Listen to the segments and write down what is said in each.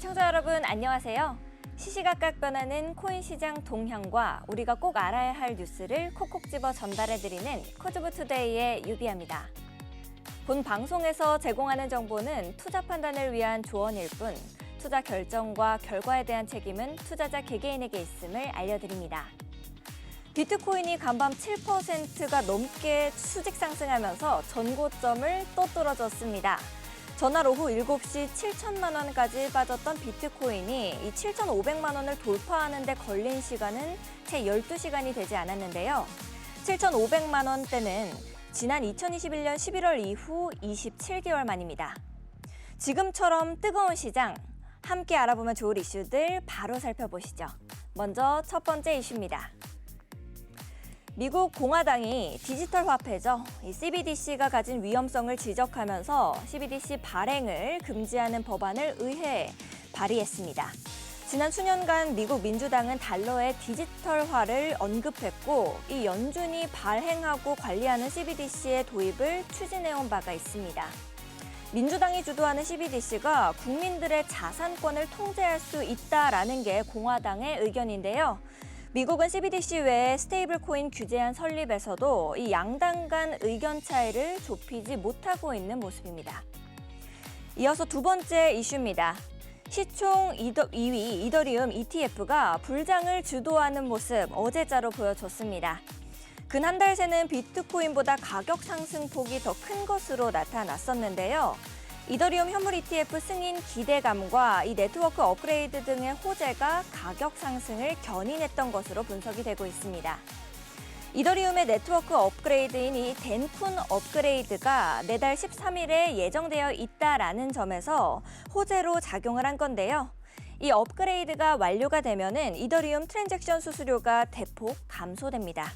시청자 여러분 안녕하세요. 시시각각 변하는 코인 시장 동향과 우리가 꼭 알아야 할 뉴스를 콕콕 집어 전달해드리는 코즈부투데이의 유비아입니다. 본 방송에서 제공하는 정보는 투자 판단을 위한 조언일 뿐 투자 결정과 결과에 대한 책임은 투자자 개개인에게 있음을 알려드립니다. 비트코인이 간밤 7%가 넘게 수직 상승하면서 전고점을 또 뚫어줬습니다. 전날 오후 7시 7천만 원까지 빠졌던 비트코인이 이 7,500만 원을 돌파하는 데 걸린 시간은 채 12시간이 되지 않았는데요. 7,500만 원대는 지난 2021년 11월 이후 27개월 만입니다. 지금처럼 뜨거운 시장, 함께 알아보면 좋을 이슈들 바로 살펴보시죠. 먼저 첫 번째 이슈입니다. 미국 공화당이 디지털 화폐죠. 이 CBDC가 가진 위험성을 지적하면서 CBDC 발행을 금지하는 법안을 의회에 발의했습니다. 지난 수년간 미국 민주당은 달러의 디지털화를 언급했고 이 연준이 발행하고 관리하는 CBDC의 도입을 추진해온 바가 있습니다. 민주당이 주도하는 CBDC가 국민들의 자산권을 통제할 수 있다라는 게 공화당의 의견인데요. 미국은 CBDC 외에 스테이블 코인 규제안 설립에서도 이 양당 간 의견 차이를 좁히지 못하고 있는 모습입니다. 이어서 두 번째 이슈입니다. 시총 2위 이더리움 ETF가 불장을 주도하는 모습 어제자로 보여줬습니다. 근 한 달 새는 비트코인보다 가격 상승폭이 더 큰 것으로 나타났었는데요. 이더리움 현물 ETF 승인 기대감과 이 네트워크 업그레이드 등의 호재가 가격 상승을 견인했던 것으로 분석이 되고 있습니다. 이더리움의 네트워크 업그레이드인 이 덴쿤 업그레이드가 내달 13일에 예정되어 있다라는 점에서 호재로 작용을 한 건데요. 이 업그레이드가 완료가 되면은 이더리움 트랜잭션 수수료가 대폭 감소됩니다.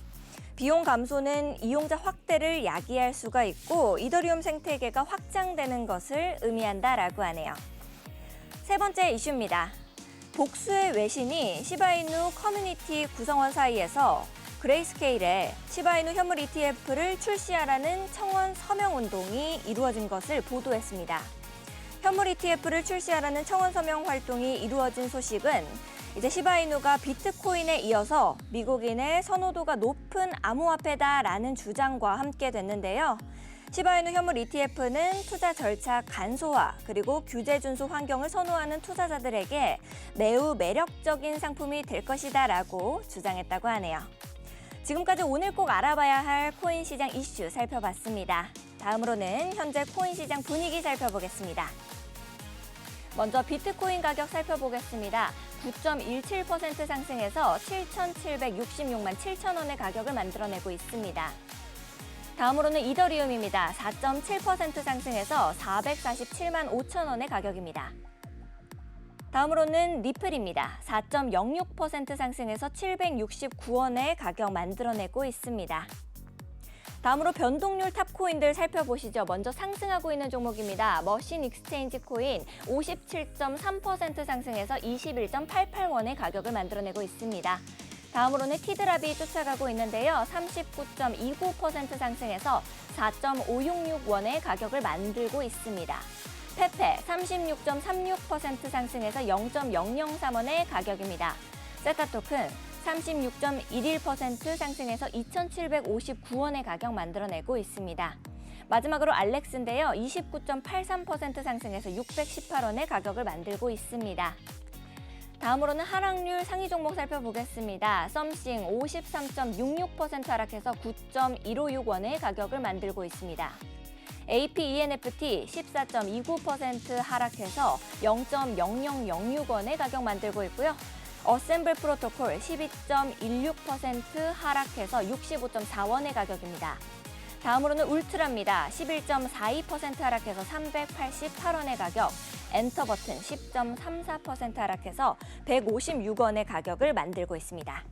비용 감소는 이용자 확대를 야기할 수가 있고 이더리움 생태계가 확장되는 것을 의미한다라고 하네요. 세 번째 이슈입니다. 복수의 외신이 시바이누 커뮤니티 구성원 사이에서 그레이스케일에 시바이누 현물 ETF를 출시하라는 청원 서명 운동이 이루어진 것을 보도했습니다. 현물 ETF를 출시하라는 청원 서명 활동이 이루어진 소식은 이제 시바이누가 비트코인에 이어서 미국인의 선호도가 높은 암호화폐다라는 주장과 함께 됐는데요. 시바이누 현물 ETF는 투자 절차 간소화 그리고 규제 준수 환경을 선호하는 투자자들에게 매우 매력적인 상품이 될 것이다라고 주장했다고 하네요. 지금까지 오늘 꼭 알아봐야 할 코인 시장 이슈 살펴봤습니다. 다음으로는 현재 코인 시장 분위기 살펴보겠습니다. 먼저 비트코인 가격 살펴보겠습니다. 9.17% 상승해서 7,766만 7천 원의 가격을 만들어내고 있습니다. 다음으로는 이더리움입니다. 4.7% 상승해서 447만 5천 원의 가격입니다. 다음으로는 리플입니다. 4.06% 상승해서 769원의 가격 만들어내고 있습니다. 다음으로 변동률 탑코인들 살펴보시죠. 먼저 상승하고 있는 종목입니다. 머신 익스체인지 코인 57.3% 상승해서 21.88원의 가격을 만들어내고 있습니다. 다음으로는 티드랍이 쫓아가고 있는데요. 39.29% 상승해서 4.566원의 가격을 만들고 있습니다. 페페 36.36% 상승해서 0.003원의 가격입니다. 세타토큰 36.11% 상승해서 2,759원의 가격 만들어내고 있습니다. 마지막으로 알렉스인데요. 29.83% 상승해서 618원의 가격을 만들고 있습니다. 다음으로는 하락률 상위 종목 살펴보겠습니다. 썸씽 53.66% 하락해서 9.156원의 가격을 만들고 있습니다. APENFT 14.29% 하락해서 0.0006원의 가격 만들고 있고요. 어셈블 프로토콜 12.16% 하락해서 65.4원의 가격입니다. 다음으로는 울트라입니다. 11.42% 하락해서 388원의 가격, 엔터버튼 10.34% 하락해서 156원의 가격을 만들고 있습니다.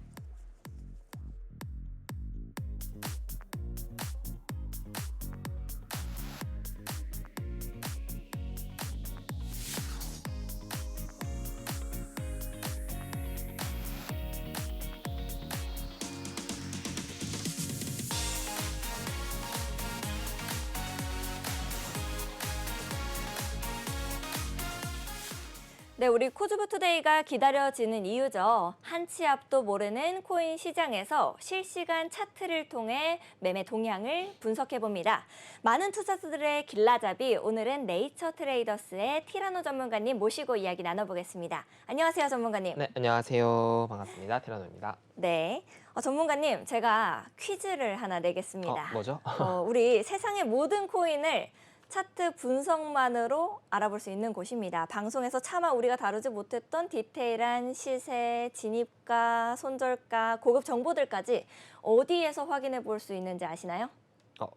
네, 우리 코즈부투데이가 기다려지는 이유죠. 한치 앞도 모르는 코인 시장에서 실시간 차트를 통해 매매 동향을 분석해봅니다. 많은 투자자들의 길라잡이, 오늘은 네이처 트레이더스의 티라노 전문가님 모시고 이야기 나눠보겠습니다. 안녕하세요, 전문가님. 네, 안녕하세요. 반갑습니다. 티라노입니다. 네, 전문가님, 제가 퀴즈를 하나 내겠습니다. 뭐죠? 우리 세상의 모든 코인을 차트 분석만으로 알아볼 수 있는 곳입니다. 방송에서 차마 우리가 다루지 못했던 디테일한 시세, 진입가, 손절가, 고급 정보들까지 어디에서 확인해 볼 수 있는지 아시나요?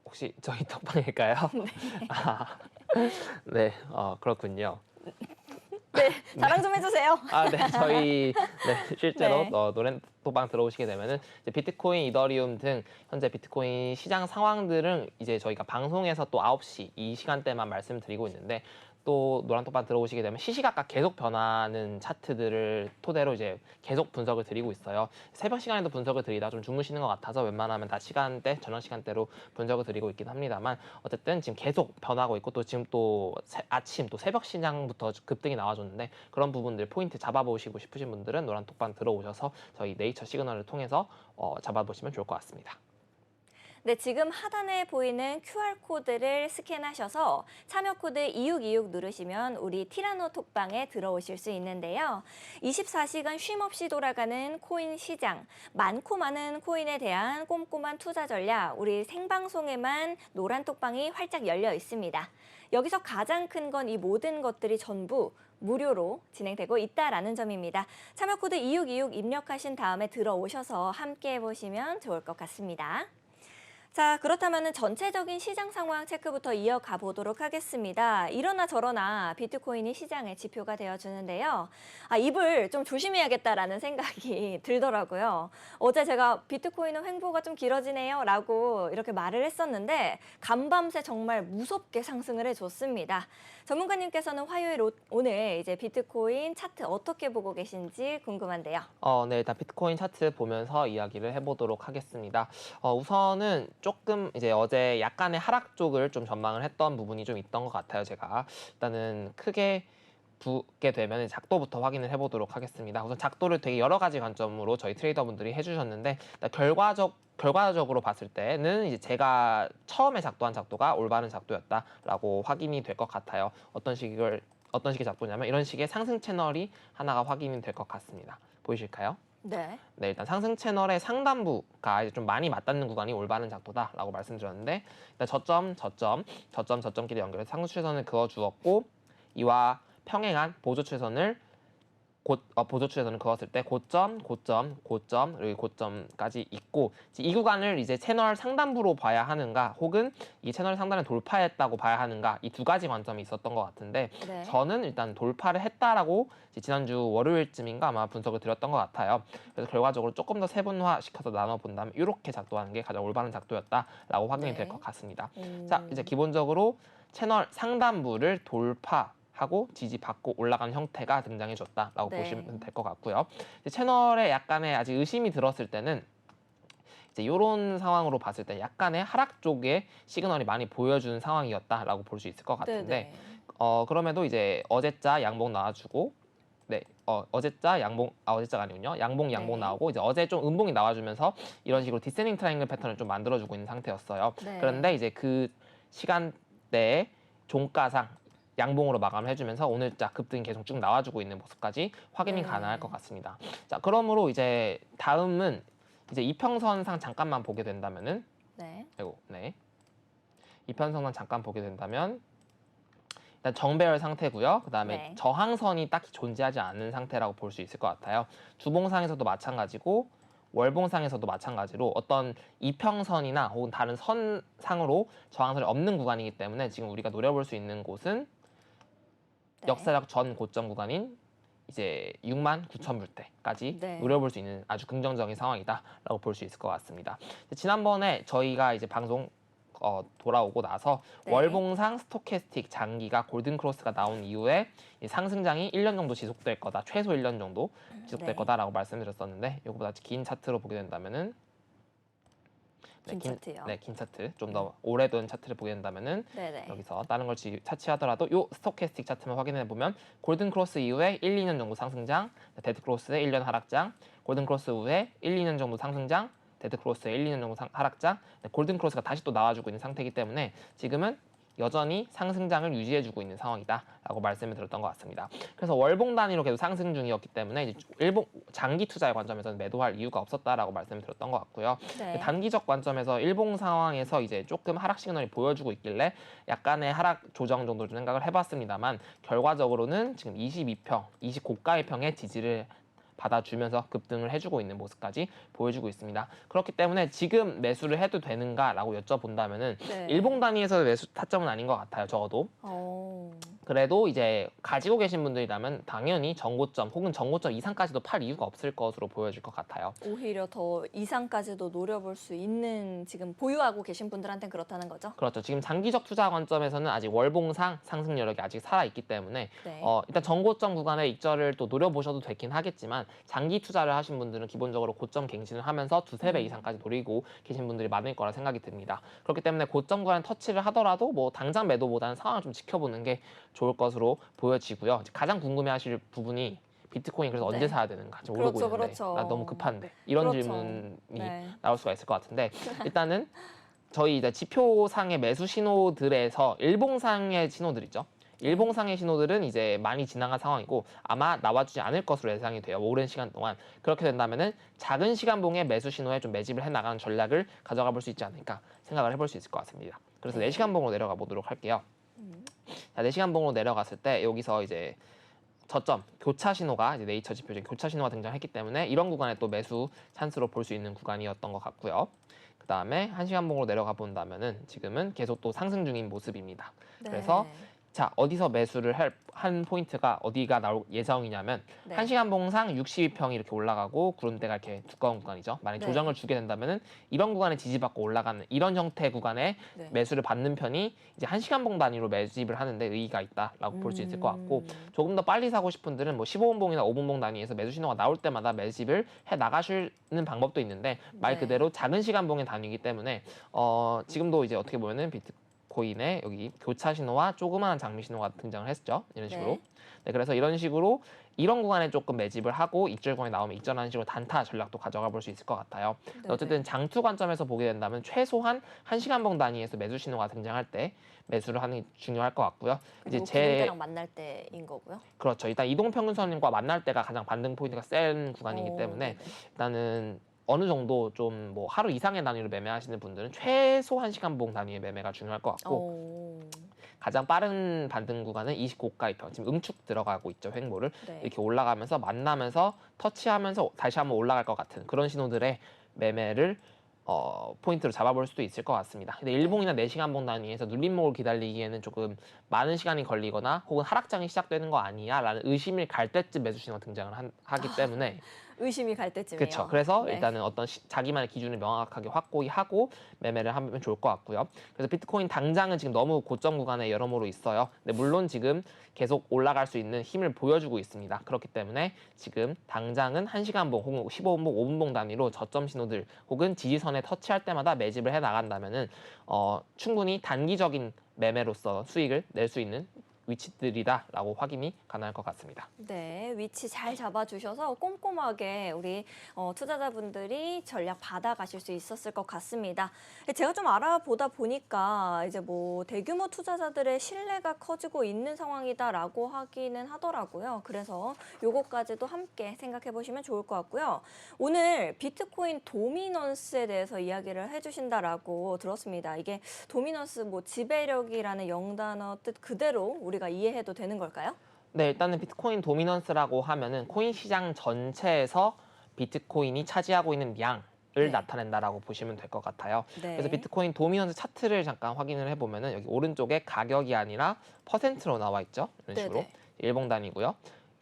혹시 저희 톡방일까요? 네, 그렇군요. 네, 자랑 좀 해주세요. 네, 저희 실제로 네. 노렌토방 들어오시게 되면은 이제 비트코인, 이더리움 등 현재 비트코인 시장 상황들은 이제 저희가 방송에서 또 9시 이 시간대만 말씀드리고 있는데 또 노란톡방 들어오시게 되면 시시각각 계속 변하는 차트들을 토대로 이제 계속 분석을 드리고 있어요. 새벽 시간에도 분석을 드리다 좀 주무시는 것 같아서 웬만하면 다 시간대, 저녁 시간대로 분석을 드리고 있긴 합니다만 어쨌든 지금 계속 변하고 있고 또 지금 또 아침 또 새벽 시장부터 급등이 나와줬는데 그런 부분들 포인트 잡아보시고 싶으신 분들은 노란톡방 들어오셔서 저희 네이처 시그널을 통해서 잡아보시면 좋을 것 같습니다. 네, 지금 하단에 보이는 QR코드를 스캔하셔서 참여 코드 2626 누르시면 우리 티라노 톡방에 들어오실 수 있는데요. 24시간 쉼없이 돌아가는 코인 시장, 많고 많은 코인에 대한 꼼꼼한 투자 전략, 우리 생방송에만 노란 톡방이 활짝 열려 있습니다. 여기서 가장 큰 건 이 모든 것들이 전부 무료로 진행되고 있다라는 점입니다. 참여 코드 2626 입력하신 다음에 들어오셔서 함께 해보시면 좋을 것 같습니다. 자, 그렇다면 전체적인 시장 상황 체크부터 이어가 보도록 하겠습니다. 이러나 저러나 비트코인이 시장의 지표가 되어주는데요. 입을 좀 조심해야겠다라는 생각이 들더라고요. 어제 제가 비트코인은 횡보가 좀 길어지네요 라고 이렇게 말을 했었는데 간밤새 정말 무섭게 상승을 해줬습니다. 전문가님께서는 화요일 오늘 이제 비트코인 차트 어떻게 보고 계신지 궁금한데요. 네, 일단 비트코인 차트 보면서 이야기를 해보도록 하겠습니다. 우선은 조금 이제 어제 약간의 하락 쪽을 좀 전망을 했던 부분이 좀 있던 것 같아요. 제가 일단은 크게 보게 되면 작도부터 확인을 해보도록 하겠습니다. 우선 작도를 되게 여러 가지 관점으로 저희 트레이더분들이 해주셨는데 일단 결과적으로 봤을 때는 이제 제가 처음에 작도한 작도가 올바른 작도였다라고 확인이 될 것 같아요. 어떤 식의 작도냐면 이런 식의 상승 채널이 하나가 확인이 될 것 같습니다. 보이실까요? 네. 네, 일단 상승 채널의 상단부가 이제 좀 많이 맞닿는 구간이 올바른 작도다라고 말씀드렸는데 일단 저점끼리 연결해서 상승 추세선을 그어 주었고 이와 평행한 보조 추세선을 보조 추세선을 그었을 때 고점, 그리고 고점까지 있고 이 구간을 이제 채널 상단부로 봐야 하는가 혹은 이 채널 상단을 돌파했다고 봐야 하는가 이 두 가지 관점이 있었던 것 같은데 네. 저는 일단 돌파를 했다라고 지난주 월요일쯤인가 아마 분석을 드렸던 것 같아요. 그래서 결과적으로 조금 더 세분화시켜서 나눠본다면 이렇게 작도하는 게 가장 올바른 작도였다라고 확인이 네. 될 것 같습니다. 자, 이제 기본적으로 채널 상단부를 돌파하고 지지받고 올라가는 형태가 등장해줬다라고 네. 보시면 될 것 같고요. 이제 채널에 약간의 아직 의심이 들었을 때는 이제 이런 상황으로 봤을 때 약간의 하락 쪽에 시그널이 많이 보여주는 상황이었다라고 볼 수 있을 것 같은데 그럼에도 이제 어제자 양봉 나와주고 어제자 어제자가 아니군요. 양봉 네. 나오고 이제 어제 좀 음봉이 나와주면서 이런 식으로 디센딩 트라이앵글 패턴을 좀 만들어주고 있는 상태였어요. 네. 그런데 이제 그 시간대에 종가상 양봉으로 마감을 해주면서 오늘자 급등이 계속 쭉 나와주고 있는 모습까지 확인이 네. 가능할 것 같습니다. 자, 그러므로 이제 다음은 이제 이평선상 잠깐만 보게 된다면은 이평선상 잠깐 보게 된다면 일단 정배열 상태고요. 그다음에 네. 저항선이 딱히 존재하지 않는 상태라고 볼 수 있을 것 같아요. 주봉상에서도 마찬가지고 월봉상에서도 마찬가지로 어떤 이평선이나 혹은 다른 선상으로 저항선이 없는 구간이기 때문에 지금 우리가 노려볼 수 있는 곳은 역사적 전 고점 구간인 이제 69,000불대까지 네. 노려볼 수 있는 아주 긍정적인 상황이다라고 볼 수 있을 것 같습니다. 지난번에 저희가 이제 방송 돌아오고 나서 월봉상 스토캐스틱 장기가 골든 크로스가 나온 이후에 이 상승장이 1년 정도 지속될 거다. 최소 1년 정도 지속될 거다라고 말씀드렸었는데 이거보다 긴 차트로 보게 된다면은 긴 차트요. 네, 긴 차트. 좀 더 오래된 차트를 보게 된다면은 네네. 여기서 다른 걸 차치하더라도 요 스토캐스틱 차트만 확인해 보면 골든 크로스 이후에 1, 2년 정도 상승장, 데드 크로스의 1년 하락장, 골든 크로스 후에 1, 2년 정도 상승장, 데드 크로스의 1, 2년 정도 하락장, 골든 크로스가 다시 또 나와주고 있는 상태이기 때문에 지금은 여전히 상승장을 유지해주고 있는 상황이다라고 말씀을 드렸던 것 같습니다. 그래서 월봉 단위로 계속 상승 중이었기 때문에 이제 일봉 장기 투자의 관점에서는 매도할 이유가 없었다라고 말씀을 드렸던 것 같고요. 네. 단기적 관점에서 일봉 상황에서 이제 조금 하락 시그널이 보여주고 있길래 약간의 하락 조정 정도 좀 생각을 해봤습니다만 결과적으로는 지금 22평, 20고가의 평의 지지를 받아주면서 급등을 해주고 있는 모습까지 보여주고 있습니다. 그렇기 때문에 지금 매수를 해도 되는가라고 여쭤본다면은 네. 일봉 단위에서의 매수 타점은 아닌 것 같아요. 적어도. 그래도 이제 가지고 계신 분들이라면 당연히 전고점 혹은 전고점 이상까지도 팔 이유가 없을 것으로 보여질 것 같아요. 오히려 더 이상까지도 노려볼 수 있는 지금 보유하고 계신 분들한테는 그렇다는 거죠? 그렇죠. 지금 장기적 투자 관점에서는 아직 월봉상 상승 여력이 아직 살아있기 때문에 네. 일단 전고점 구간의 익절을 또 노려보셔도 되긴 하겠지만 장기 투자를 하신 분들은 기본적으로 고점 갱신을 하면서 두세 배 이상까지 노리고 계신 분들이 많을 거라 생각이 듭니다. 그렇기 때문에 고점 구간 터치를 하더라도 뭐 당장 매도보다는 상황을 좀 지켜보는 게 좋을 것으로 보여지고요. 가장 궁금해하실 부분이 비트코인 그래서 네. 언제 사야 되는가 지금 모르고 그렇죠, 있는데 그렇죠. 나 너무 급한데 이런 그렇죠. 질문이 네. 나올 수가 있을 것 같은데 일단은 저희 이제 지표상의 매수 신호들에서 일봉상의 신호들이죠. 일봉상의 신호들은 이제 많이 지나간 상황이고 아마 나와주지 않을 것으로 예상이 돼요. 오랜 시간 동안. 그렇게 된다면은 작은 시간봉의 매수 신호에 좀 매집을 해나가는 전략을 가져가 볼 수 있지 않을까 생각을 해볼 수 있을 것 같습니다. 그래서 네. 4시간봉으로 내려가 보도록 할게요. 자, 4시간봉으로 내려갔을 때 여기서 이제 저점, 교차 신호가 이제 네이처 지표적인 교차 신호가 등장했기 때문에 이런 구간에 또 매수 찬스로 볼 수 있는 구간이었던 것 같고요. 그 다음에 1시간봉으로 내려가 본다면은 지금은 계속 또 상승 중인 모습입니다. 네. 그래서 자, 어디서 매수를 한 포인트가 어디가 나올 예정이냐면 네. 1시간 봉상 62평이 이렇게 올라가고 구름대가 이렇게 두꺼운 구간이죠. 만약 네. 조정을 주게 된다면은 이런 구간에 지지받고 올라가는 이런 형태의 구간에 네. 매수를 받는 편이 이제 1시간 봉 단위로 매집을 하는데 의의가 있다라고 볼 수 있을 것 같고 조금 더 빨리 사고 싶은 분들은 뭐 15분봉이나 5분봉 단위에서 매수 신호가 나올 때마다 매집을 해 나가시는 방법도 있는데 말 네. 그대로 작은 시간 봉의 단위이기 때문에 지금도 이제 어떻게 보면은 비트코인에 여기 교차 신호와 조그마한 장미 신호가 등장을 했죠. 이런 식으로. 네. 네, 그래서 이런 식으로 이런 구간에 조금 매집을 하고 익절 구간에 나오면 익절하는 식으로 단타 전략도 가져가 볼 수 있을 것 같아요. 네, 어쨌든 장투 관점에서 보게 된다면 최소한 1시간봉 단위에서 매수 신호가 등장할 때 매수를 하는 게 중요할 것 같고요. 이제 구름대랑 만날 때인 거고요. 그렇죠. 일단 이동평균선과 만날 때가 가장 반등 포인트가 센 구간이기 오, 때문에 네네. 일단은 어느 정도 좀 뭐 하루 이상의 단위로 매매하시는 분들은 최소 1시간봉 단위의 매매가 중요할 것 같고 오, 가장 빠른 반등 구간은 29가의 편. 지금 응축 들어가고 있죠. 횡보를. 네. 이렇게 올라가면서 만나면서 터치하면서 다시 한번 올라갈 것 같은 그런 신호들의 매매를 포인트로 잡아볼 수도 있을 것 같습니다. 근데 일봉이나 4시간봉 단위에서 눌림목을 기다리기에는 조금 많은 시간이 걸리거나 혹은 하락장이 시작되는 거 아니야? 라는 의심이 갈 때쯤 매수 신호가 등장을 하기 때문에 의심이 갈 때쯤이요. 그렇죠. 그래서 네. 일단은 어떤 자기만의 기준을 명확하게 확고히 하고 매매를 하면 좋을 것 같고요. 그래서 비트코인 당장은 지금 너무 고점 구간에 여러모로 있어요. 근데 물론 지금 계속 올라갈 수 있는 힘을 보여주고 있습니다. 그렇기 때문에 지금 당장은 1시간봉 혹은 15분봉, 5분봉 단위로 저점 신호들 혹은 지지선에 터치할 때마다 매집을 해 나간다면은 충분히 단기적인 매매로서 수익을 낼 수 있는 위치들이다라고 확인이 가능할 것 같습니다. 네, 위치 잘 잡아주셔서 꼼꼼하게 우리 투자자분들이 전략 받아가실 수 있었을 것 같습니다. 제가 좀 알아보다 보니까 이제 뭐 대규모 투자자들의 신뢰가 커지고 있는 상황이다라고 하기는 하더라고요. 그래서 요거까지도 함께 생각해 보시면 좋을 것 같고요. 오늘 비트코인 도미넌스에 대해서 이야기를 해주신다라고 들었습니다. 이게 도미넌스 뭐 지배력이라는 영단어 뜻 그대로 우리가 이해해도 되는 걸까요? 네, 일단은 비트코인 도미넌스라고 하면은 코인 시장 전체에서 비트코인이 차지하고 있는 양을 네. 나타낸다라고 보시면 될 것 같아요. 네. 그래서 비트코인 도미넌스 차트를 잠깐 확인을 해보면은 여기 오른쪽에 가격이 아니라 퍼센트로 나와 있죠. 이런 식으로 네네. 일봉 단위고요.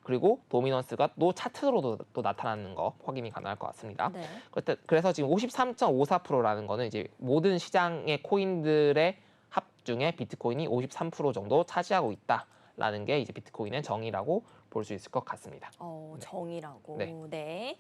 그리고 도미넌스가 또 차트로도 또 나타나는 거 확인이 가능할 것 같습니다. 네. 그래서 지금 53.54%라는 거는 이제 모든 시장의 코인들의 합 중에 비트코인이 53% 정도 차지하고 있다라는 게 이제 비트코인의 정의라고 볼 수 있을 것 같습니다. 정의라고. 네. 네.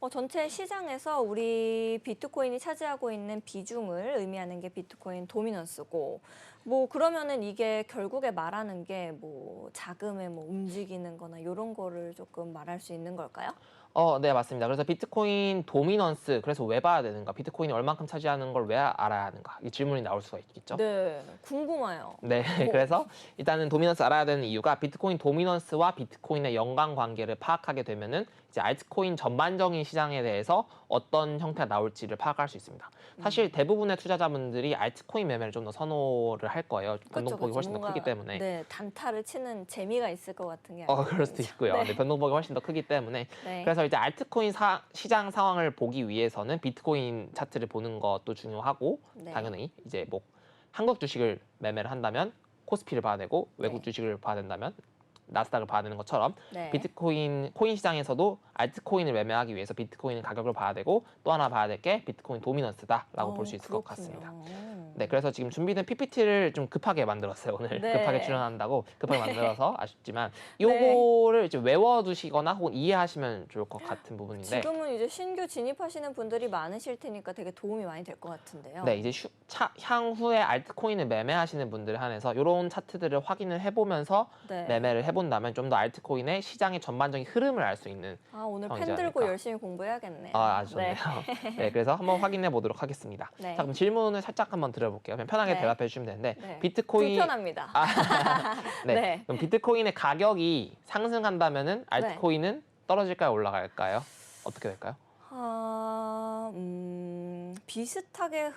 전체 시장에서 우리 비트코인이 차지하고 있는 비중을 의미하는 게 비트코인 도미넌스고, 뭐 그러면은 이게 결국에 말하는 게 뭐 자금의 뭐 움직이는 거나 이런 거를 조금 말할 수 있는 걸까요? 네, 맞습니다. 그래서 비트코인 도미넌스, 그래서 왜 봐야 되는가? 비트코인이 얼만큼 차지하는 걸 왜 알아야 하는가? 이 질문이 나올 수가 있겠죠. 네, 궁금해요. 네, 그래서 일단은 도미넌스 알아야 되는 이유가 비트코인 도미넌스와 비트코인의 연관 관계를 파악하게 되면은 이제 알트코인 전반적인 시장에 대해서 어떤 형태가 나올지를 파악할 수 있습니다. 사실 대부분의 투자자분들이 알트코인 매매를 좀 더 선호를 할 거예요. 변동폭이 훨씬 더 뭔가, 크기 때문에. 네, 단타를 치는 재미가 있을 것 같은 게. 그럴 수도 있고요. 네. 네, 변동폭이 훨씬 더 크기 때문에. 네. 그래서 이제 알트코인 시장 상황을 보기 위해서는 비트코인 차트를 보는 것도 중요하고 네. 당연히 이제 뭐 한국 주식을 매매를 한다면 코스피를 봐야 되고 외국 네. 주식을 봐야 된다면 나스닥을 봐야 되는 것처럼 네. 비트코인 코인 시장에서도 알트코인을 매매하기 위해서 비트코인 가격을 봐야 되고 또 하나 봐야 될 게 비트코인 도미넌스다라고 볼 수 있을 것 그렇군요. 같습니다. 네, 그래서 지금 준비된 PPT를 좀 급하게 만들었어요. 오늘 네. 급하게 출연한다고 급하게 만들어서 아쉽지만 네. 요거를 이제 외워두시거나 혹은 이해하시면 좋을 것 같은 부분인데. 지금은 이제 신규 진입하시는 분들이 많으실 테니까 되게 도움이 많이 될 것 같은데요. 네, 이제 향후에 알트코인을 매매하시는 분들에 한해서 이런 차트들을 확인을 해보면서 네. 매매를 해본다면 좀 더 알트코인의 시장의 전반적인 흐름을 알 수 있는. 오늘 펜 상황이지 들고 않을까. 열심히 공부해야겠네요. 아주 좋네요. 네, 그래서 한번 확인해 보도록 하겠습니다. 네. 자, 그럼 질문을 살짝 한번 드려볼게요. 그냥 편하게 네. 대답해 주시면 되는데 네. 비트코인 불편합니다. 네. 네. 그럼 비트코인의 가격이 상승한다면은 알트코인은 떨어질까요, 올라갈까요? 어떻게 될까요? 비슷하게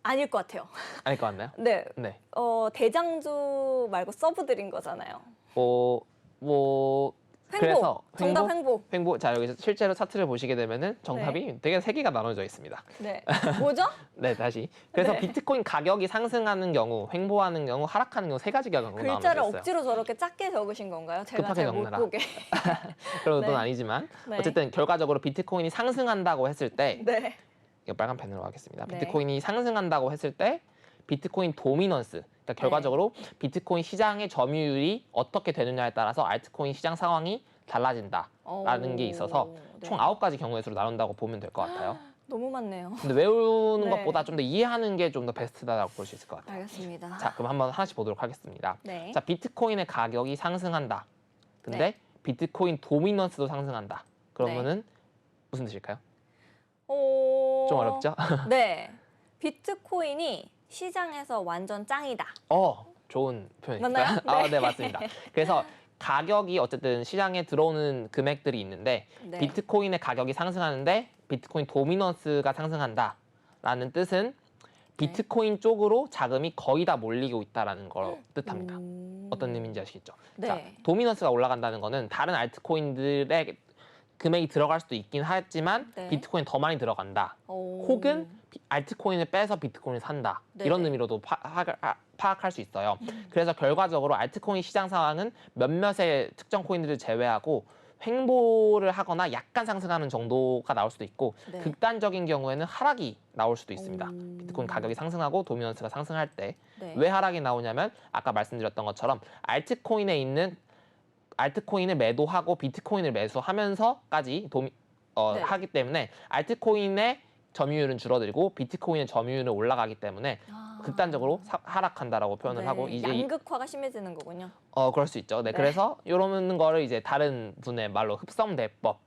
아닐 것 같아요. 아닐 것 같나요? 네. 네. 대장주 말고 서브 드린 거잖아요. 횡보. 그래서 정답 횡보. 자, 여기서 실제로 차트를 보시게 되면은 정답이 되게 세 개가 나눠져 있습니다. 네. 뭐죠? 네, 다시. 그래서 네. 비트코인 가격이 상승하는 경우, 횡보하는 경우, 하락하는 경우 세 가지 경우가 나눠져 글자를 있어요. 억지로 저렇게 작게 적으신 건가요? 제가 급하게 잘 못 적느라. 보게. 그런 네. 의도는 아니지만 네. 어쨌든 결과적으로 비트코인이 상승한다고 했을 때 네. 이거 빨간 펜으로 하겠습니다. 네. 비트코인이 상승한다고 했을 때 비트코인 도미넌스, 그러니까 결과적으로 비트코인 시장의 점유율이 어떻게 되느냐에 따라서 알트코인 시장 상황이 달라진다라는 게 있어서 네. 총 9가지 경우의 수로 나눈다고 보면 될 것 같아요. 너무 많네요. 근데 외우는 네. 것보다 좀 더 이해하는 게 좀 더 베스트다라고 볼 수 있을 것 같아요. 알겠습니다. 자, 그럼 한번 하나씩 보도록 하겠습니다. 네. 자, 비트코인의 가격이 상승한다. 근데 네. 비트코인 도미넌스도 상승한다. 그러면은 무슨 뜻일까요? 좀 어렵죠? 네. 비트코인이 시장에서 완전 짱이다. 좋은 표현입니다. 맞나요? 네, 맞습니다. 그래서 가격이 어쨌든 시장에 들어오는 금액들이 있는데 네. 비트코인의 가격이 상승하는데 비트코인 도미넌스가 상승한다라는 뜻은 비트코인 쪽으로 자금이 거의 다 몰리고 있다라는 걸 뜻합니다. 어떤 의미인지 아시겠죠? 네. 자, 도미넌스가 올라간다는 거는 다른 알트코인들의 금액이 들어갈 수도 있긴 하지만 네. 비트코인 더 많이 들어간다. 혹은 알트코인을 빼서 비트코인을 산다. 네네. 이런 의미로도 파악할 수 있어요. 그래서 결과적으로 알트코인 시장 상황은 몇몇의 특정 코인들을 제외하고 횡보를 하거나 약간 상승하는 정도가 나올 수도 있고 네. 극단적인 경우에는 하락이 나올 수도 있습니다. 비트코인 가격이 상승하고 도미넌스가 상승할 때 왜 네. 하락이 나오냐면 아까 말씀드렸던 것처럼 알트코인에 있는 알트코인을 매도하고 비트코인을 매수하면서까지 네. 하기 때문에 알트코인의 점유율은 줄어들고 비트코인의 점유율은 올라가기 때문에 극단적으로 하락한다라고 표현을 네. 하고 이제 양극화가 심해지는 거군요. 그럴 수 있죠. 네, 네. 그래서 이런 거를 이제 다른 분의 말로 흡성대법,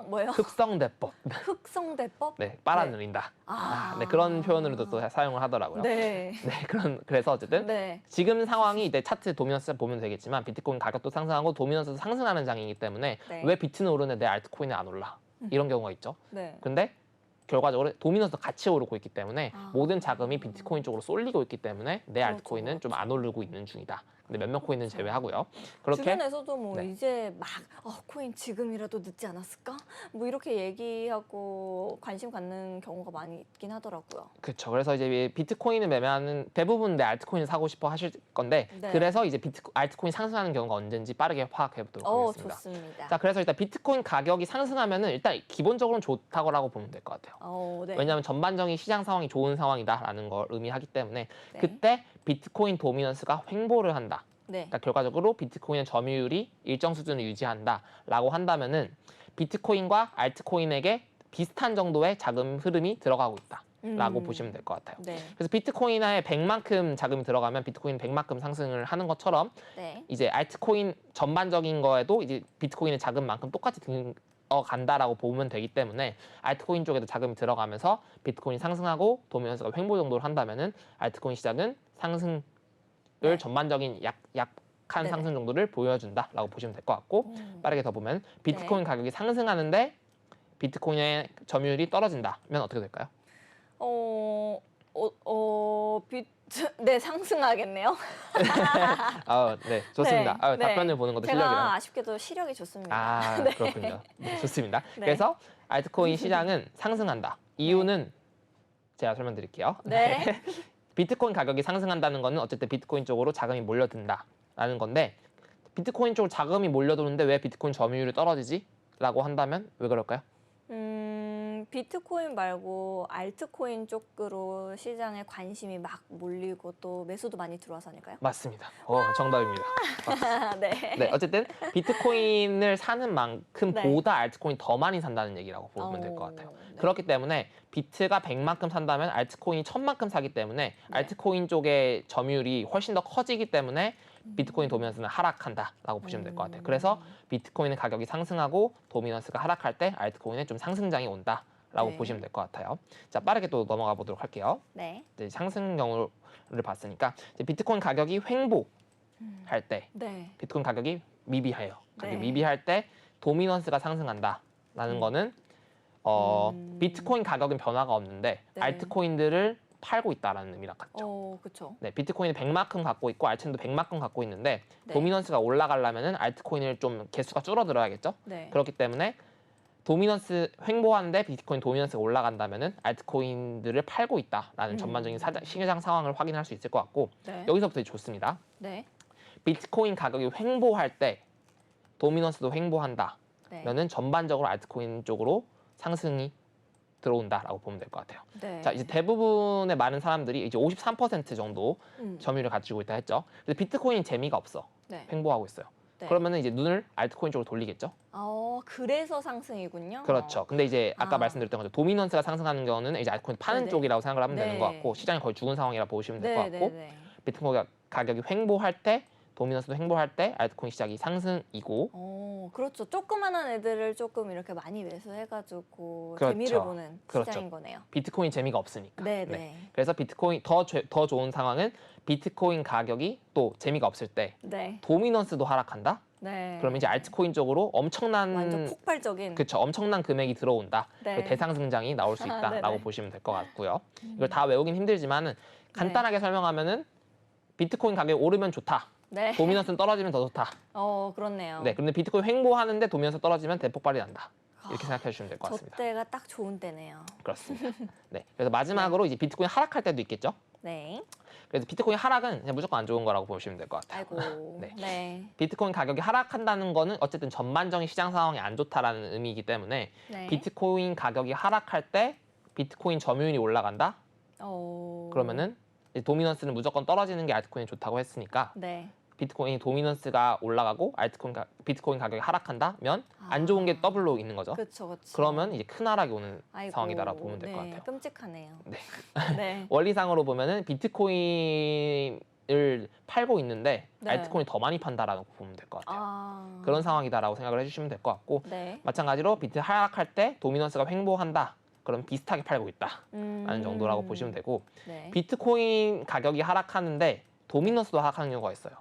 뭐예요? 흡성대법, 흑성대법? 네, 빨아들인다. 네, 그런 표현으로도 또 사용을 하더라고요. 네. 그래서 어쨌든 네. 지금 상황이 이제 차트 도미넌스 보면 되겠지만 비트코인 가격도 상승하고 도미넌스도 상승하는 장이기 때문에 네. 왜 비트는 오르는데 내 알트코인은 안 올라? 이런 경우가 있죠. 네. 근데 결과적으로 도미넌스도 같이 오르고 있기 때문에 모든 자금이 비트코인 쪽으로 쏠리고 있기 때문에 내 그렇죠, 알트코인은 좀 안 오르고 있는 중이다. 근데 몇몇 코인은 제외하고요. 그렇게 주변에서도 뭐 네. 이제 막 코인 지금이라도 늦지 않았을까? 뭐 이렇게 얘기하고 관심 갖는 경우가 많이 있긴 하더라고요. 그렇죠. 그래서 이제 비트코인을 매매하는 대부분 내 알트코인을 사고 싶어 하실 건데 네. 그래서 이제 알트코인 상승하는 경우가 언젠지 빠르게 파악해 보도록 하겠습니다. 좋습니다. 자, 그래서 일단 비트코인 가격이 상승하면은 일단 기본적으로는 좋다고라고 보면 될 것 같아요. 네. 왜냐하면 전반적인 시장 상황이 좋은 상황이다라는 걸 의미하기 때문에 네. 그때 비트코인 도미넌스가 횡보를 한다. 네. 그러니까 결과적으로 비트코인의 점유율이 일정 수준을 유지한다라고 한다면은 비트코인과 알트코인에게 비슷한 정도의 자금 흐름이 들어가고 있다라고 음. 보시면 될 것 같아요. 네. 그래서 비트코인에 100만큼 자금이 들어가면 비트코인 100만큼 상승을 하는 것처럼 네. 이제 알트코인 전반적인 거에도 이제 비트코인의 자금만큼 똑같이 들어간다라고 보면 되기 때문에 알트코인 쪽에도 자금이 들어가면서 비트코인이 상승하고 도미넌스가 횡보 정도를 한다면은 알트코인 시장은 상승을 네. 전반적인 약한 네네. 상승 정도를 보여준다라고 보시면 될 것 같고 빠르게 더 보면 비트코인 네. 가격이 상승하는데 비트코인의 점유율이 떨어진다면 어떻게 될까요? 네, 상승하겠네요. 네, 좋습니다. 네, 네. 답변을 보는 것도 제가 실력이라. 아쉽게도 시력이 좋습니다. 아, 네. 그렇군요. 네, 좋습니다. 네. 그래서 알트코인 시장은 상승한다. 이유는 제가 설명드릴게요. 네. 비트코인 가격이 상승한다는 거는 어쨌든 비트코인 쪽으로 자금이 몰려든다라는 건데 비트코인 쪽으로 자금이 몰려드는데 왜 비트코인 점유율이 떨어지지? 라고 한다면 왜 그럴까요? 비트코인 말고 알트코인 쪽으로 시장에 관심이 막 몰리고 또 매수도 많이 들어와서 아닐까요? 맞습니다. 정답입니다. 네. 네, 어쨌든 비트코인을 사는 만큼 네. 보다 알트코인 더 많이 산다는 얘기라고 보면 될 것 같아요. 네. 그렇기 때문에 비트가 100만큼 산다면 알트코인이 1000만큼 사기 때문에 알트코인 쪽의 점유율이 훨씬 더 커지기 때문에 비트코인 도미넌스는 하락한다라고 보시면 될 것 같아요. 그래서 비트코인의 가격이 상승하고 도미넌스가 하락할 때 알트코인에 좀 상승장이 온다라고 네. 보시면 될 것 같아요. 자, 빠르게 또 넘어가 보도록 할게요. 네. 이제 상승 경우를 봤으니까 이제 비트코인 가격이 횡보할 때 네. 비트코인 가격이 미비해요. 가격이 네. 미비할 때 도미넌스가 상승한다라는 거는 비트코인 가격은 변화가 없는데 네. 알트코인들을 팔고 있다라는 의미랑 같죠. 그렇죠. 네, 비트코인이 100만큼 갖고 있고 알트도 100만큼 갖고 있는데 네. 도미넌스가 올라가려면은 알트코인을 좀 개수가 줄어들어야겠죠. 네. 그렇기 때문에 도미넌스 횡보하는데 비트코인 도미넌스가 올라간다면은 알트코인들을 팔고 있다라는 전반적인 시장 상황을 확인할 수 있을 것 같고 네. 여기서부터 좋습니다. 네. 비트코인 가격이 횡보할 때 도미넌스도 횡보한다면은 네. 전반적으로 알트코인 쪽으로 상승이 들어온다라고 보면 될 것 같아요. 네. 자, 이제 대부분의 많은 사람들이 이제 53% 정도 점유율을 가지고 있다 했죠. 근데 비트코인 재미가 없어. 네. 횡보하고 있어요. 네. 그러면은 이제 눈을 알트코인 쪽으로 돌리겠죠. 그래서 상승이군요. 그렇죠. 근데 이제 아까 아. 말씀드렸던 것처럼 도미넌스가 상승하는 경우는 이제 알트코인 파는 네네. 쪽이라고 생각을 하면 되는 네. 것 같고 시장이 거의 죽은 상황이라 보시면 될 것 네, 같고 네, 네. 비트코인 가격이 횡보할 때 도미넌스도 횡보할 때 알트코인 시장이 상승이고 그렇죠. 조그만한 애들을 조금 이렇게 많이 매수해가지고 그렇죠. 재미를 보는 그렇죠. 시장인 거네요. 비트코인 재미가 없으니까. 네, 네. 그래서 비트코인 더 좋은 상황은 비트코인 가격이 또 재미가 없을 때 네. 도미넌스도 하락한다. 네. 그러면 이제 알트코인 쪽으로 완전 엄청난 폭발적인. 그쵸 엄청난 금액이 들어온다. 네. 그 대상승장이 나올 수 아, 있다라고 네네. 보시면 될 것 같고요. 이걸 다 외우긴 힘들지만은 간단하게 설명하면은 비트코인 가격이 오르면 좋다. 네. 도미넌스는 떨어지면 더 좋다. 그렇네요. 네, 그런데 비트코인 횡보하는데 도미넌스 떨어지면 대폭발이 난다. 이렇게 생각해 주시면 될 것 저 같습니다. 때가 딱 좋은 때네요. 그렇습니다. 네, 그래서 마지막으로 이제 비트코인 하락할 때도 있겠죠. 네. 그래서 비트코인 하락은 그냥 무조건 안 좋은 거라고 보시면 될 것 같아요. 아이고. 네. 네. 비트코인 가격이 하락한다는 거는 어쨌든 전반적인 시장 상황이 안 좋다라는 의미이기 때문에 네. 비트코인 가격이 하락할 때 비트코인 점유율이 올라간다. 그러면은 이제 도미넌스는 무조건 떨어지는 게 알트코인이 좋다고 했으니까 네. 비트코인 도미넌스가 올라가고 비트코인 가격이 하락한다면 안 좋은 게 더블로 있는 거죠. 그렇죠, 그렇죠. 그러면 이제 큰 하락이 오는 아이고, 상황이다라고 보면 될 것 같아요. 끔찍하네요. 네. 네. 원리상으로 보면은 비트코인을 팔고 있는데 네. 알트코인이 더 많이 판다라고 보면 될 것 같아요. 그런 상황이다라고 생각을 해주시면 될 것 같고 네. 마찬가지로 비트 하락할 때 도미넌스가 횡보한다. 그럼 비슷하게 팔고 있다라는 정도라고 보시면 되고 네. 비트코인 가격이 하락하는데 도미넌스도 하락하는 경우가 있어요.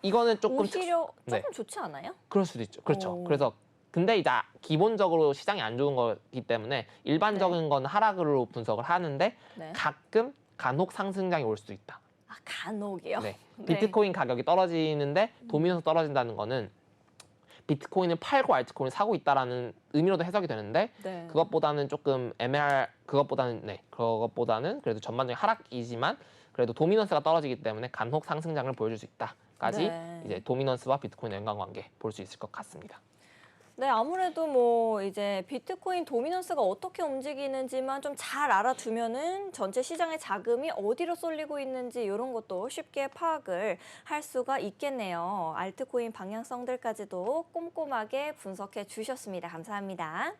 이거는 조금 오히려 네. 조금 좋지 않아요? 그럴 수도 있죠. 그렇죠. 그래서 근데 이제 기본적으로 시장이 안 좋은 거기 때문에 일반적인 건 하락으로 분석을 하는데 네. 가끔 간혹 상승장이 올 수도 있다. 간혹이요? 네. 네. 비트코인 가격이 떨어지는데 도미넌스 떨어진다는 거는 비트코인을 팔고 알트코인을 사고 있다라는 의미로도 해석이 되는데 네. 그것보다는 조금 그것보다는 그래도 전반적인 하락이지만 그래도 도미넌스가 떨어지기 때문에 간혹 상승장을 보여줄 수 있다까지 네. 이제 도미넌스와 비트코인의 연관관계 볼 수 있을 것 같습니다. 네, 아무래도 뭐 이제 비트코인 도미넌스가 어떻게 움직이는지만 좀 잘 알아두면은 전체 시장의 자금이 어디로 쏠리고 있는지 이런 것도 쉽게 파악을 할 수가 있겠네요. 알트코인 방향성들까지도 꼼꼼하게 분석해 주셨습니다. 감사합니다.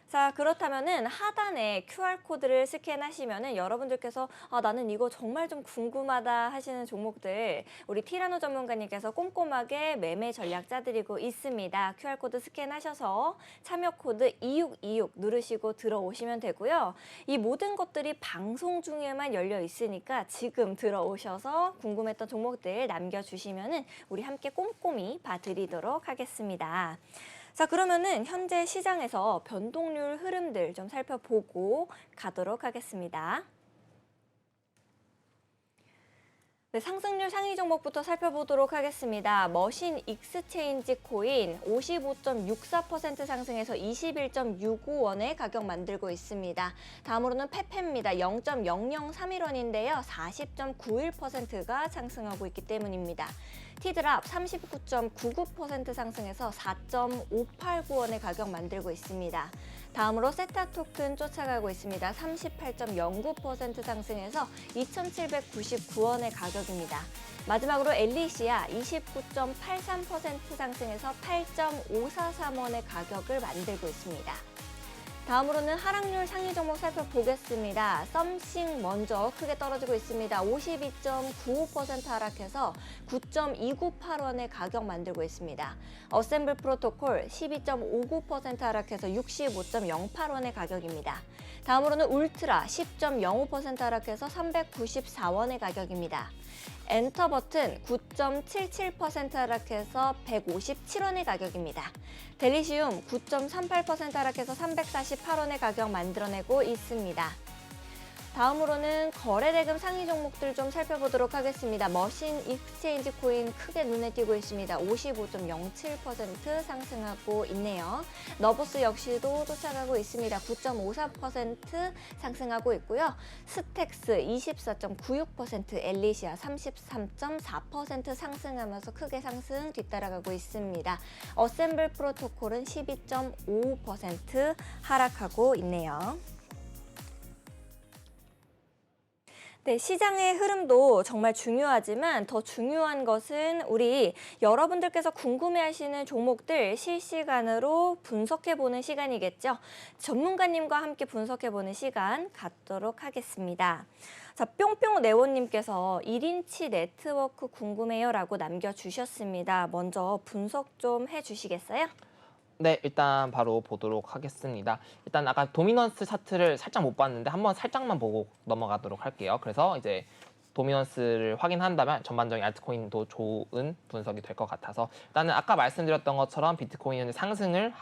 자, 그렇다면은 하단에 QR코드를 스캔하시면은 여러분들께서 나는 이거 정말 좀 궁금하다 하시는 종목들 우리 티라노 전문가님께서 꼼꼼하게 매매 전략 짜드리고 있습니다. QR코드 스캔하셔서 참여 코드 2626 누르시고 들어오시면 되고요. 이 모든 것들이 방송 중에만 열려 있으니까 지금 들어오셔서 궁금했던 종목들 남겨주시면은 우리 함께 꼼꼼히 봐드리도록 하겠습니다. 자, 그러면은 현재 시장에서 변동률 흐름들 좀 살펴보고 가도록 하겠습니다. 네, 상승률 상위 종목부터 살펴보도록 하겠습니다. 머신 익스체인지 코인 55.64% 상승해서 21.65원에 가격 만들고 있습니다. 다음으로는 페페입니다. 0.0031원인데요. 40.91%가 상승하고 있기 때문입니다. 티드랍 39.99% 상승해서 4.589원에 가격 만들고 있습니다. 다음으로 세타 토큰 쫓아가고 있습니다. 38.09% 상승해서 2,799원의 가격입니다. 마지막으로 엘리시아 29.83% 상승해서 8.543원의 가격을 만들고 있습니다. 다음으로는 하락률 상위 종목 살펴보겠습니다. 썸씽 먼저 크게 떨어지고 있습니다. 52.95% 하락해서 9.298원의 가격 만들고 있습니다. 어셈블 프로토콜 12.59% 하락해서 65.08원의 가격입니다. 다음으로는 울트라 10.05% 하락해서 394원의 가격입니다. 엔터버튼 9.77% 하락해서 157원의 가격입니다. 델리시움 9.38% 하락해서 348원의 가격 만들어내고 있습니다. 다음으로는 거래대금 상위 종목들 좀 살펴보도록 하겠습니다. 머신 익스체인지 코인 크게 눈에 띄고 있습니다. 55.07% 상승하고 있네요. 너보스 역시도 쫓아가고 있습니다. 9.54% 상승하고 있고요. 스택스 24.96%, 엘리시아 33.4% 상승하면서 크게 상승 뒤따라가고 있습니다. 어셈블 프로토콜은 12.55% 하락하고 있네요. 네, 시장의 흐름도 정말 중요하지만 더 중요한 것은 우리 여러분들께서 궁금해하시는 종목들 실시간으로 분석해보는 시간이겠죠. 전문가님과 함께 분석해보는 시간 갖도록 하겠습니다. 자, 뿅뿅네오님께서 1인치 네트워크 궁금해요라고 남겨주셨습니다. 먼저 분석 좀 해주시겠어요? 네, 일단 바로 보도록 하겠습니다. 일단 아까 도미넌스 차트를 살짝 못 봤는데 한번 살짝만 보고 넘어가도록 할게요. 그래서 이제 도미넌스를 확인한다면 전반적인 알트코인도 좋은 분석이 될 것 같아서 일단은 아까 말씀드렸던 것처럼 비트코인은 상승을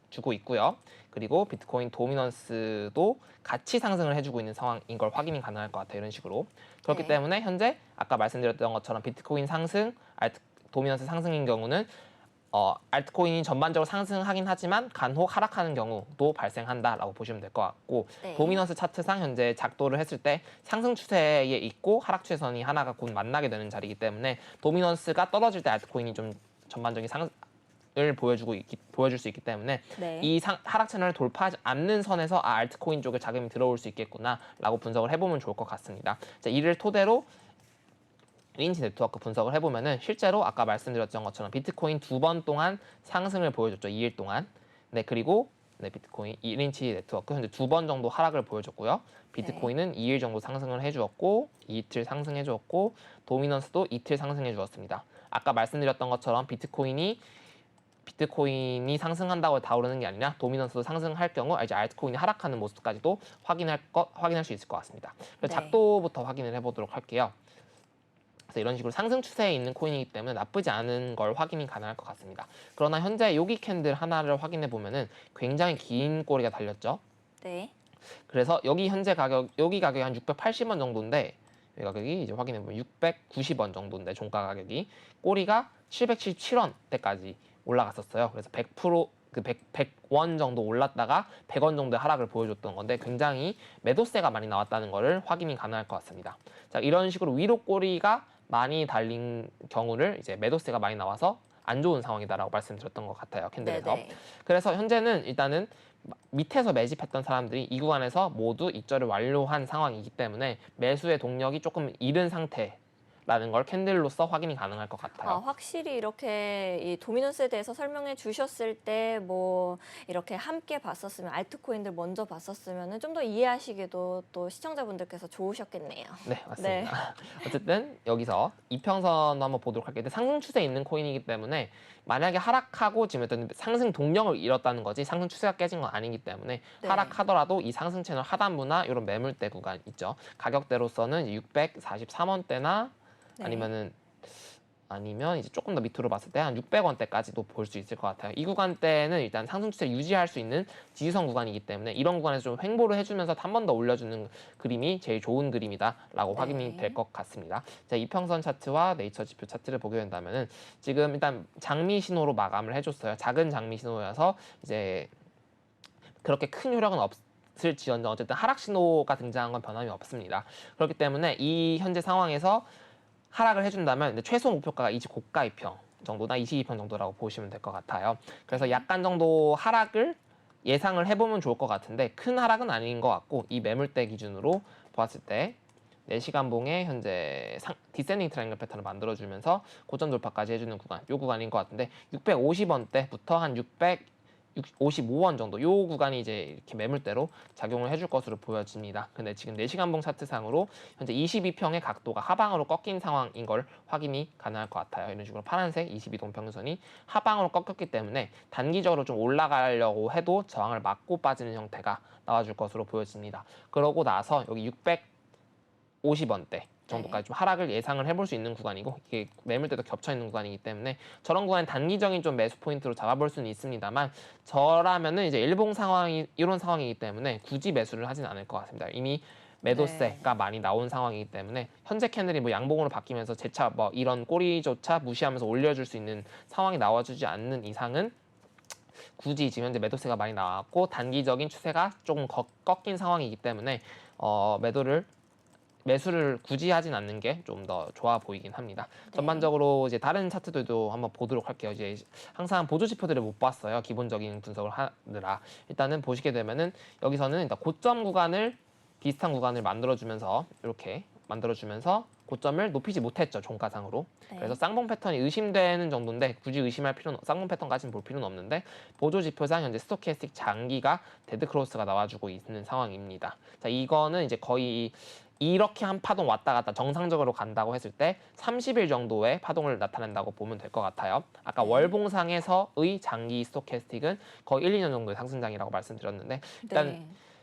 주고 있고요. 그리고 비트코인 도미넌스도 같이 상승을 해주고 있는 상황인 걸 확인이 가능할 것 같아요. 이런 식으로. 그렇기 네. 때문에 현재 아까 말씀드렸던 것처럼 비트코인 상승, 도미넌스 상승인 경우는 알트코인이 전반적으로 상승하긴 하지만 간혹 하락하는 경우도 발생한다라고 보시면 될 것 같고 네. 도미넌스 차트상 현재 작도를 했을 때 상승 추세에 있고 하락 추세선이 하나가 곧 만나게 되는 자리이기 때문에 도미넌스가 떨어질 때 알트코인이 좀 전반적인 상승을 보여줄 수 있기 때문에 네. 이 하락 채널을 돌파하지 않는 선에서 알트코인 쪽에 자금이 들어올 수 있겠구나라고 분석을 해보면 좋을 것 같습니다. 자, 이를 토대로 1인치 네트워크 분석을 해보면은 실제로 아까 말씀드렸던 것처럼 비트코인 2번 동안 상승을 보여줬죠. 2일 동안. 네, 그리고 비트코인 1인치 네트워크 현재 2번 정도 하락을 보여줬고요. 비트코인은 2일 정도 상승을 해주었고 이틀 상승해 주었고 도미넌스도 이틀 상승해 주었습니다. 아까 말씀드렸던 것처럼 비트코인이 상승한다고 다 오르는 게 아니라 도미넌스도 상승할 경우 이제 알트코인이 하락하는 모습까지도 확인할 수 있을 것 같습니다. 네. 작도부터 확인을 해보도록 할게요. 그래서 이런 식으로 상승 추세에 있는 코인이기 때문에 나쁘지 않은 걸 확인이 가능할 것 같습니다. 그러나 현재 여기 캔들 하나를 확인해 보면은 굉장히 긴 꼬리가 달렸죠. 네. 그래서 여기 현재 여기 가격이 한 680원 정도인데 이 가격이 이제 확인해 보면 690원 정도인데 종가 가격이 꼬리가 777원대까지 올라갔었어요. 그래서 100% 100원 정도 올랐다가 100원 정도의 하락을 보여줬던 건데 굉장히 매도세가 많이 나왔다는 것을 확인이 가능할 것 같습니다. 자, 이런 식으로 위로 꼬리가 많이 달린 경우를 이제 매도세가 많이 나와서 안 좋은 상황이다라고 말씀드렸던 것 같아요. 캔들에서. 네네. 그래서 현재는 일단은 밑에서 매집했던 사람들이 이 구간에서 모두 입절을 완료한 상황이기 때문에 매수의 동력이 조금 잃은 상태라는 걸 캔들로서 확인이 가능할 것 같아요. 확실히 이렇게 이 도미넌스에 대해서 설명해 주셨을 때 뭐 이렇게 함께 봤었으면 알트코인들 먼저 봤었으면 좀 더 이해하시기도 또 시청자분들께서 좋으셨겠네요. 네, 맞습니다. 어쨌든 여기서 이평선도 한번 보도록 할게요. 근데 상승 추세에 있는 코인이기 때문에 만약에 하락하고 지금 어떤 상승 동력을 잃었다는 거지 상승 추세가 깨진 건 아니기 때문에 네. 하락하더라도 이 상승 채널 하단부나 이런 매물대 구간 있죠. 가격대로서는 643원대나 네. 아니면 이제 조금 더 밑으로 봤을 때 한 600원대까지도 볼 수 있을 것 같아요. 이 구간대는 일단 상승 추세 유지할 수 있는 지지선 구간이기 때문에 이런 구간에서 좀 횡보를 해주면서 한 번 더 올려주는 그림이 제일 좋은 그림이다라고 네. 확인이 될 것 같습니다. 자, 이평선 차트와 네이처 지표 차트를 보게 된다면은 지금 일단 장미 신호로 마감을 해줬어요. 작은 장미 신호여서 이제 그렇게 큰 효력은 없을지언정 어쨌든 하락 신호가 등장한 건 변함이 없습니다. 그렇기 때문에 이 현재 상황에서 하락을 해준다면 최소 목표가가 20고가 이평 정도나 22평 정도라고 보시면 될 것 같아요. 그래서 약간 정도 하락을 예상을 해보면 좋을 것 같은데 큰 하락은 아닌 것 같고 이 매물대 기준으로 보았을 때 4시간 봉에 현재 디센딩 트라이앵글 패턴을 만들어주면서 고점 돌파까지 해주는 구간, 이 구간인 것 같은데 650원대부터 한 655원 정도 이 구간이 이제 이렇게 매물대로 작용을 해줄 것으로 보여집니다. 근데 지금 4시간봉 차트상으로 현재 22평의 각도가 하방으로 꺾인 상황인 걸 확인이 가능할 것 같아요. 이런 식으로 파란색 22동 평균선이 하방으로 꺾였기 때문에 단기적으로 좀 올라가려고 해도 저항을 맞고 빠지는 형태가 나와줄 것으로 보여집니다. 그러고 나서 여기 650원대 정도까지 좀 하락을 예상을 해볼 수 있는 구간이고 이게 매물대도 겹쳐 있는 구간이기 때문에 저런 구간은 단기적인 좀 매수 포인트로 잡아볼 수는 있습니다만 저라면은 이제 일봉 상황이 이런 상황이기 때문에 굳이 매수를 하진 않을 것 같습니다. 이미 매도세가 많이 나온 상황이기 때문에 현재 캔들이 뭐 양봉으로 바뀌면서 재차 뭐 이런 꼬리조차 무시하면서 올려줄 수 있는 상황이 나와주지 않는 이상은 굳이 지금 현재 매도세가 많이 나왔고 단기적인 추세가 조금 꺾인 상황이기 때문에 매수를 굳이 하진 않는 게 좀 더 좋아 보이긴 합니다. 전반적으로 이제 다른 차트들도 한번 보도록 할게요. 이제 항상 보조 지표들을 못 봤어요. 기본적인 분석을 하느라. 일단은 보시게 되면은 여기서는 일단 고점 구간을 비슷한 구간을 만들어주면서 이렇게 만들어주면서 고점을 높이지 못했죠. 종가상으로. 네. 그래서 쌍봉 패턴이 의심되는 정도인데 굳이 의심할 필요는 쌍봉 패턴까지는 볼 필요는 없는데 보조 지표상 현재 스토캐스틱 장기가 데드 크로스가 나와주고 있는 상황입니다. 자, 이거는 이제 거의 이렇게 한 파동 왔다 갔다 정상적으로 간다고 했을 때 30일 정도의 파동을 나타낸다고 보면 될 것 같아요. 아까 월봉상에서의 장기 스토캐스틱은 거의 1, 2년 정도의 상승장이라고 말씀드렸는데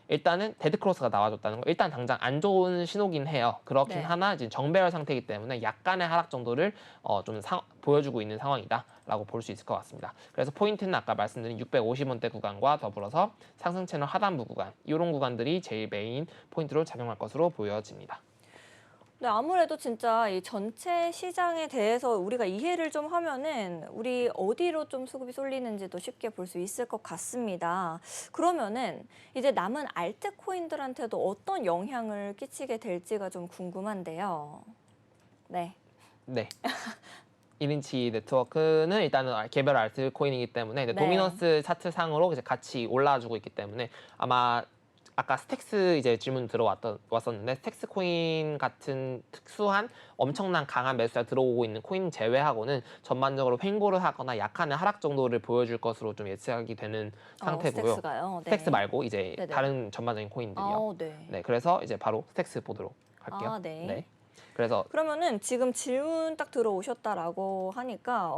일단은 데드 크로스가 나와줬다는 거 일단 당장 안 좋은 신호긴 해요. 그렇긴 네. 하나 이제 정배열 상태이기 때문에 약간의 하락 정도를 좀 보여주고 있는 상황이다라고 볼 수 있을 것 같습니다. 그래서 포인트는 아까 말씀드린 650원대 구간과 더불어서 상승 채널 하단부 구간 이런 구간들이 제일 메인 포인트로 작용할 것으로 보여집니다. 네, 아무래도 진짜 이 전체 시장에 대해서 우리가 이해를 좀 하면은 우리 어디로 좀 수급이 쏠리는지도 쉽게 볼 수 있을 것 같습니다. 그러면은 이제 남은 알트코인들한테도 어떤 영향을 끼치게 될지가 좀 궁금한데요. 네. 네. 1인치 네트워크는 일단은 개별 알트코인이기 때문에 이제 네. 도미넌스 차트상으로 이제 같이 올라와주고 있기 때문에 아마 아까 스택스 이제 질문 왔었는데 스택스 코인 같은 특수한 엄청난 강한 매수가 들어오고 있는 코인 제외하고는 전반적으로 횡보를 하거나 약한 하락 정도를 보여줄 것으로 좀 예측이 되는 상태고요. 스택스가요? 네. 스택스 말고 이제 네네. 다른 전반적인 코인들이요. 네. 네, 그래서 이제 바로 스택스 보도록 할게요. 네. 그래서 그러면은 지금 질문 딱 들어오셨다라고 하니까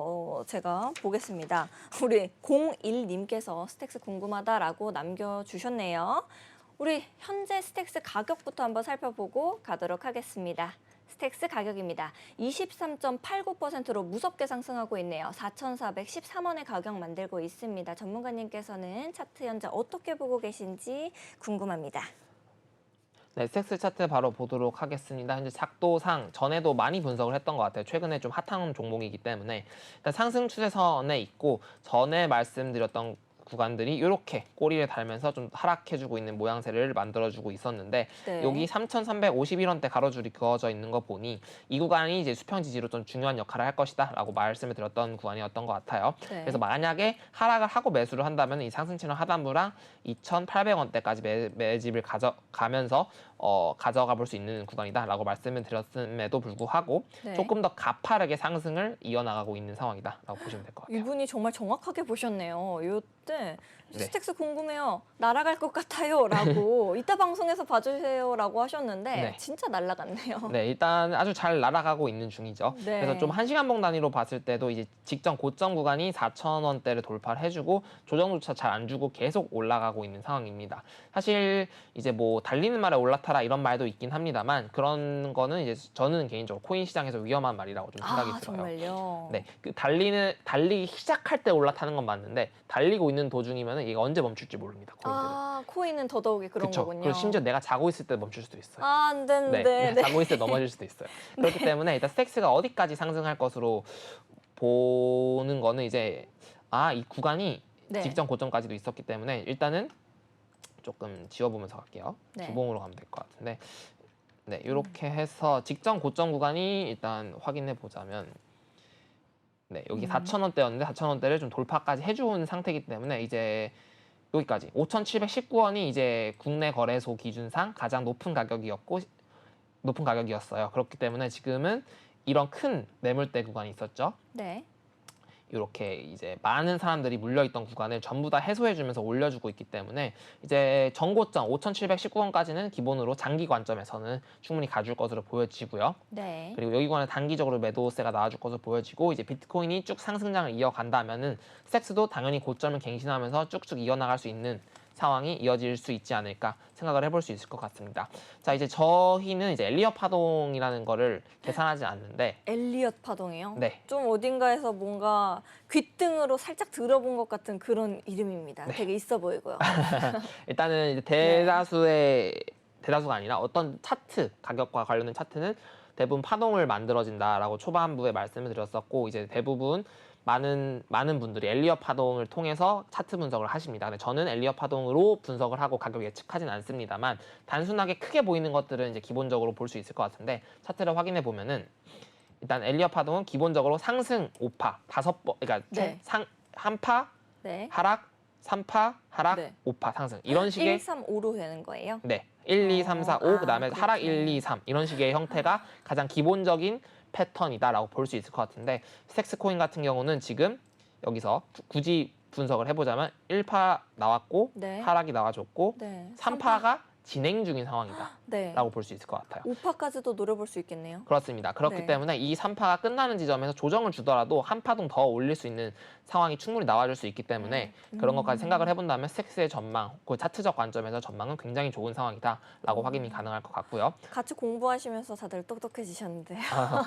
제가 보겠습니다. 우리 01님께서 스택스 궁금하다라고 남겨주셨네요. 우리 현재 스택스 가격부터 한번 살펴보고 가도록 하겠습니다. 스택스 가격입니다. 23.89%로 무섭게 상승하고 있네요. 4,413원의 가격 만들고 있습니다. 전문가님께서는 차트 현재 어떻게 보고 계신지 궁금합니다. 네, 스택스 차트 바로 보도록 하겠습니다. 현재 작도상 전에도 많이 분석을 했던 것 같아요. 최근에 좀 핫한 종목이기 때문에 일단 상승 추세선에 있고 전에 말씀드렸던 구간들이 이렇게 꼬리를 달면서 좀 하락해주고 있는 모양새를 만들어주고 있었는데 네. 여기 3,351원대 가로줄이 그어져 있는 거 보니 이 구간이 이제 수평 지지로 좀 중요한 역할을 할 것이다라고 말씀을 드렸던 구간이었던 것 같아요. 네. 그래서 만약에 하락을 하고 매수를 한다면 이 상승 채널 하단부랑 2,800원대까지 매집을 가져가면서 가져가 볼 수 있는 구간이다라고 말씀을 드렸음에도 불구하고 네. 조금 더 가파르게 상승을 이어나가고 있는 상황이다라고 보시면 될 것 같아요. 이분이 정말 정확하게 보셨네요. 이때 네. 스택스 궁금해요. 날아갈 것 같아요라고 이따 방송에서 봐주세요라고 하셨는데 네. 진짜 날아갔네요. 네, 일단 아주 잘 날아가고 있는 중이죠. 네. 그래서 좀 1시간봉 단위로 봤을 때도 이제 직전 고점 구간이 4,000원대를 돌파를 해주고 조정조차 잘 안 주고 계속 올라가고 있는 상황입니다. 사실 이제 뭐 달리는 말에 올라타라 이런 말도 있긴 합니다만 그런 거는 이제 저는 개인적으로 코인 시장에서 위험한 말이라고 좀 생각이 들어요. 정말요? 네, 그 달리기 시작할 때 올라타는 건 맞는데 달리고 있는 도중이면은 이게 언제 멈출지 모릅니다. 코인들은. 코인은 더더욱이 그런 그쵸? 거군요. 그리고 심지어 내가 자고 있을 때 멈출 수도 있어요. 안 되는데. 네, 자고 있을 때 넘어질 수도 있어요. 그렇기 때문에 일단 스택스가 어디까지 상승할 것으로 보는 거는 이제 이 구간이 네. 직전 고점까지도 있었기 때문에 일단은 조금 지워보면서 갈게요. 네. 주봉으로 가면 될 것 같은데 네, 이렇게 해서 직전 고점 구간이 일단 확인해 보자면 네, 여기 4,000원대였는데 4,000원대를 좀 돌파까지 해주는 상태이기 때문에 이제 여기까지 5,719원이 이제 국내 거래소 기준상 가장 높은 가격이었어요. 그렇기 때문에 지금은 이런 큰 매물대 구간이 있었죠. 네. 이렇게 이제 많은 사람들이 물려있던 구간을 전부 다 해소해주면서 올려주고 있기 때문에 이제 전고점 5,719원까지는 기본으로 장기 관점에서는 충분히 가줄 것으로 보여지고요. 네. 그리고 여기 구간에 단기적으로 매도세가 나와줄 것으로 보여지고 이제 비트코인이 쭉 상승장을 이어간다면은 스택스도 당연히 고점을 갱신하면서 쭉쭉 이어나갈 수 있는 상황이 이어질 수 있지 않을까 생각을 해볼 수 있을 것 같습니다. 자, 이제 저희는 이제 엘리엇 파동이라는 거를 계산하지 않는데 엘리엇 파동이요? 네. 좀 어딘가에서 뭔가 귓등으로 살짝 들어본 것 같은 그런 이름입니다. 네. 되게 있어 보이고요. 일단은 이제 대다수가 아니라 어떤 차트 가격과 관련된 차트는 대부분 파동을 만들어진다라고 초반부에 말씀을 드렸었고 이제 대부분 많은 분들이 엘리엇 파동을 통해서 차트 분석을 하십니다. 근데 저는 엘리엇 파동으로 분석을 하고 가격 예측하진 않습니다만 단순하게 크게 보이는 것들은 이제 기본적으로 볼 수 있을 것 같은데 차트를 확인해 보면은 일단 엘리엇 파동은 기본적으로 상승 5파 5번 그러니까 네. 한파 네. 하락 3파 하락 네. 5파 상승 이런 식의 1, 3, 5로 되는 거예요? 네. 1, 2, 3, 4, 5 그다음에 그렇게. 하락 1, 2, 3 이런 식의 형태가 가장 기본적인 패턴이다라고 볼 수 있을 것 같은데 스택스 코인 같은 경우는 지금 여기서 굳이 분석을 해보자면 1파 나왔고 네. 하락이 나와줬고 네. 3파가 진행 중인 상황이다 네. 라고 볼 수 있을 것 같아요. 5파까지도 노려볼 수 있겠네요. 그렇습니다. 그렇기 네. 때문에 이 3파가 끝나는 지점에서 조정을 주더라도 한 파동 더 올릴 수 있는 상황이 충분히 나와줄 수 있기 때문에 그런 것까지 생각을 해본다면 스택스의 전망, 그 차트적 관점에서 전망은 굉장히 좋은 상황이다라고 확인이 가능할 것 같고요. 같이 공부하시면서 다들 똑똑해지셨는데요.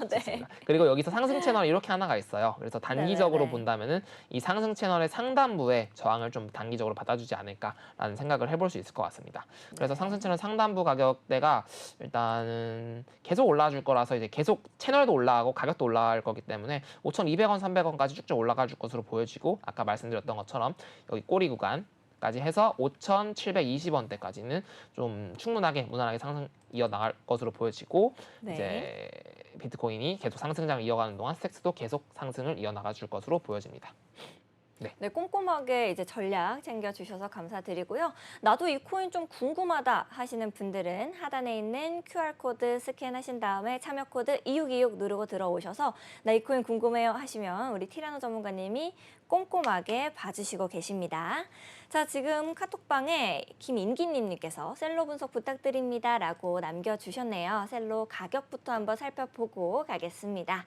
네. 좋습니다. 그리고 여기서 상승 채널이 이렇게 하나가 있어요. 그래서 단기적으로 네네네. 본다면은 이 상승 채널의 상단부에 저항을 좀 단기적으로 받아주지 않을까라는 생각을 해볼 수 있을 것 같습니다. 그래서 네. 상승 채널 상단부 가격대가 일단은 계속 올라와 줄 거라서 이제 계속 채널도 올라가고 가격도 올라갈 거기 때문에 5,200원, 300원까지 쭉쭉 올라가 줄 것으로 보여지고 아까 말씀드렸던 것처럼 여기 꼬리 구간까지 해서 5,720원대까지는 좀 충분하게 무난하게 상승 이어나갈 것으로 보여지고 네. 이제 비트코인이 계속 상승장을 이어가는 동안 스택스도 계속 상승을 이어나가 줄 것으로 보여집니다. 네, 꼼꼼하게 이제 전략 챙겨주셔서 감사드리고요. 나도 이 코인 좀 궁금하다 하시는 분들은 하단에 있는 QR코드 스캔하신 다음에 참여 코드 2626 누르고 들어오셔서 나 이 코인 궁금해요 하시면 우리 티라노 전문가님이 꼼꼼하게 봐주시고 계십니다. 자, 지금 카톡방에 김인기님께서 셀로 분석 부탁드립니다 라고 남겨주셨네요. 셀로 가격부터 한번 살펴보고 가겠습니다.